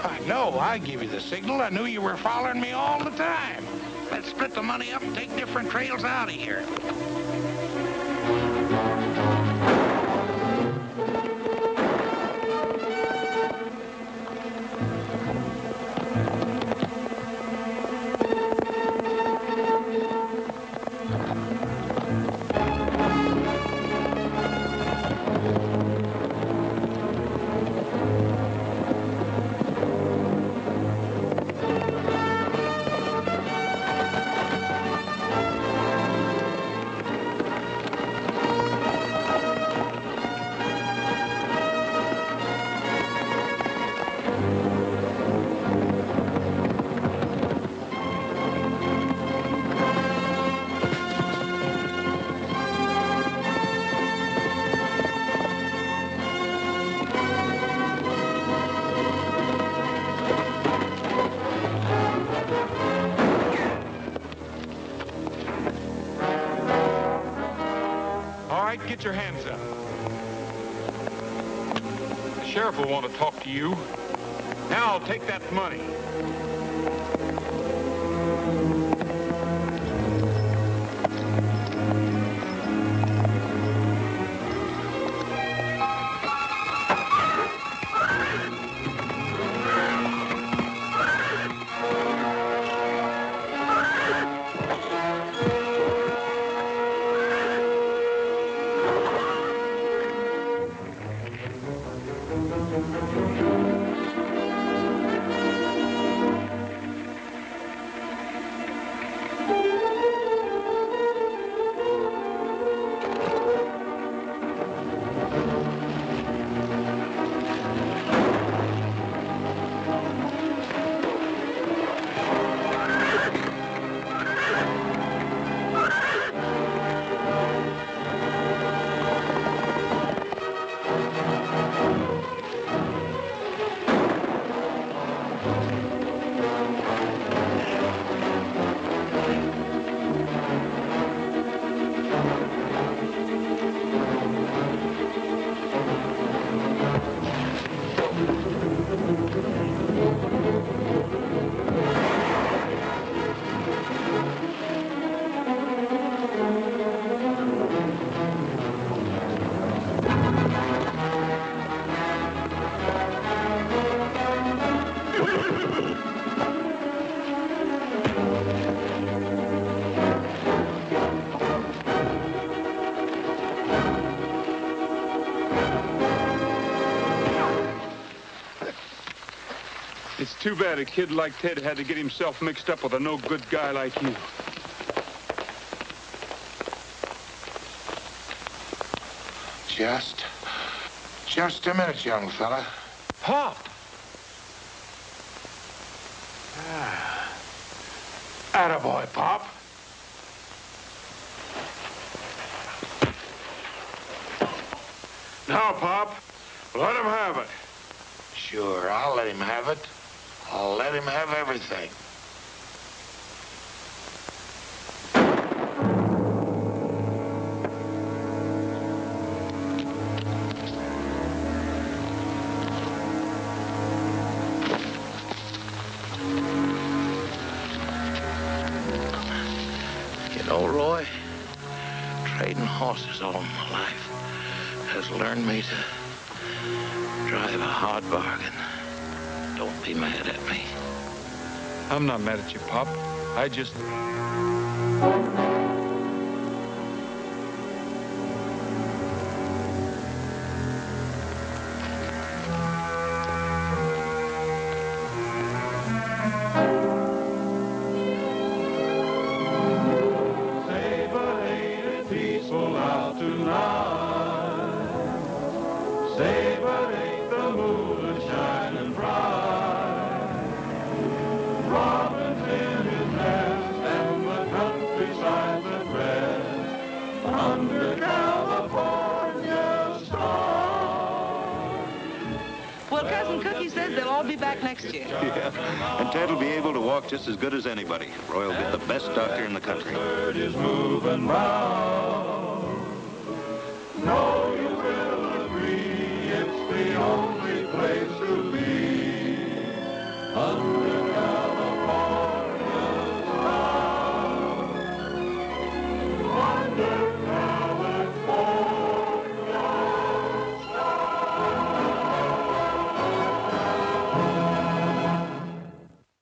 [SPEAKER 8] I know. I give you the signal. I knew you were following me all the time. Let's split the money up and take different trails out of here.
[SPEAKER 15] All right, get your hands up. The sheriff will want to talk to you. Now I'll take that money. It's too bad a kid like Ted had to get himself mixed up with a no-good guy like you.
[SPEAKER 8] Just a minute, young fella.
[SPEAKER 15] Pop!
[SPEAKER 8] Attaboy, Pop.
[SPEAKER 14] Now, Pop, let him have it.
[SPEAKER 8] Sure, I'll let him have it. I'll let him have everything. You know, Roy, trading horses all my life has learned me to drive a hard bargain. Don't be mad at me.
[SPEAKER 15] I'm not mad at you, Pop. I just...
[SPEAKER 1] Say, but ain't it peaceful out tonight? Say, but ain't the moon shining bright? Robin's in his nest and the countryside's at rest under California stars.
[SPEAKER 13] Well, Cousin Cookie says they'll all be back next year.
[SPEAKER 17] Yeah, and Ted will be able to walk just as good as anybody. Roy will get the best doctor in the country.
[SPEAKER 1] Is moving round. No, you will agree it's the only place to be under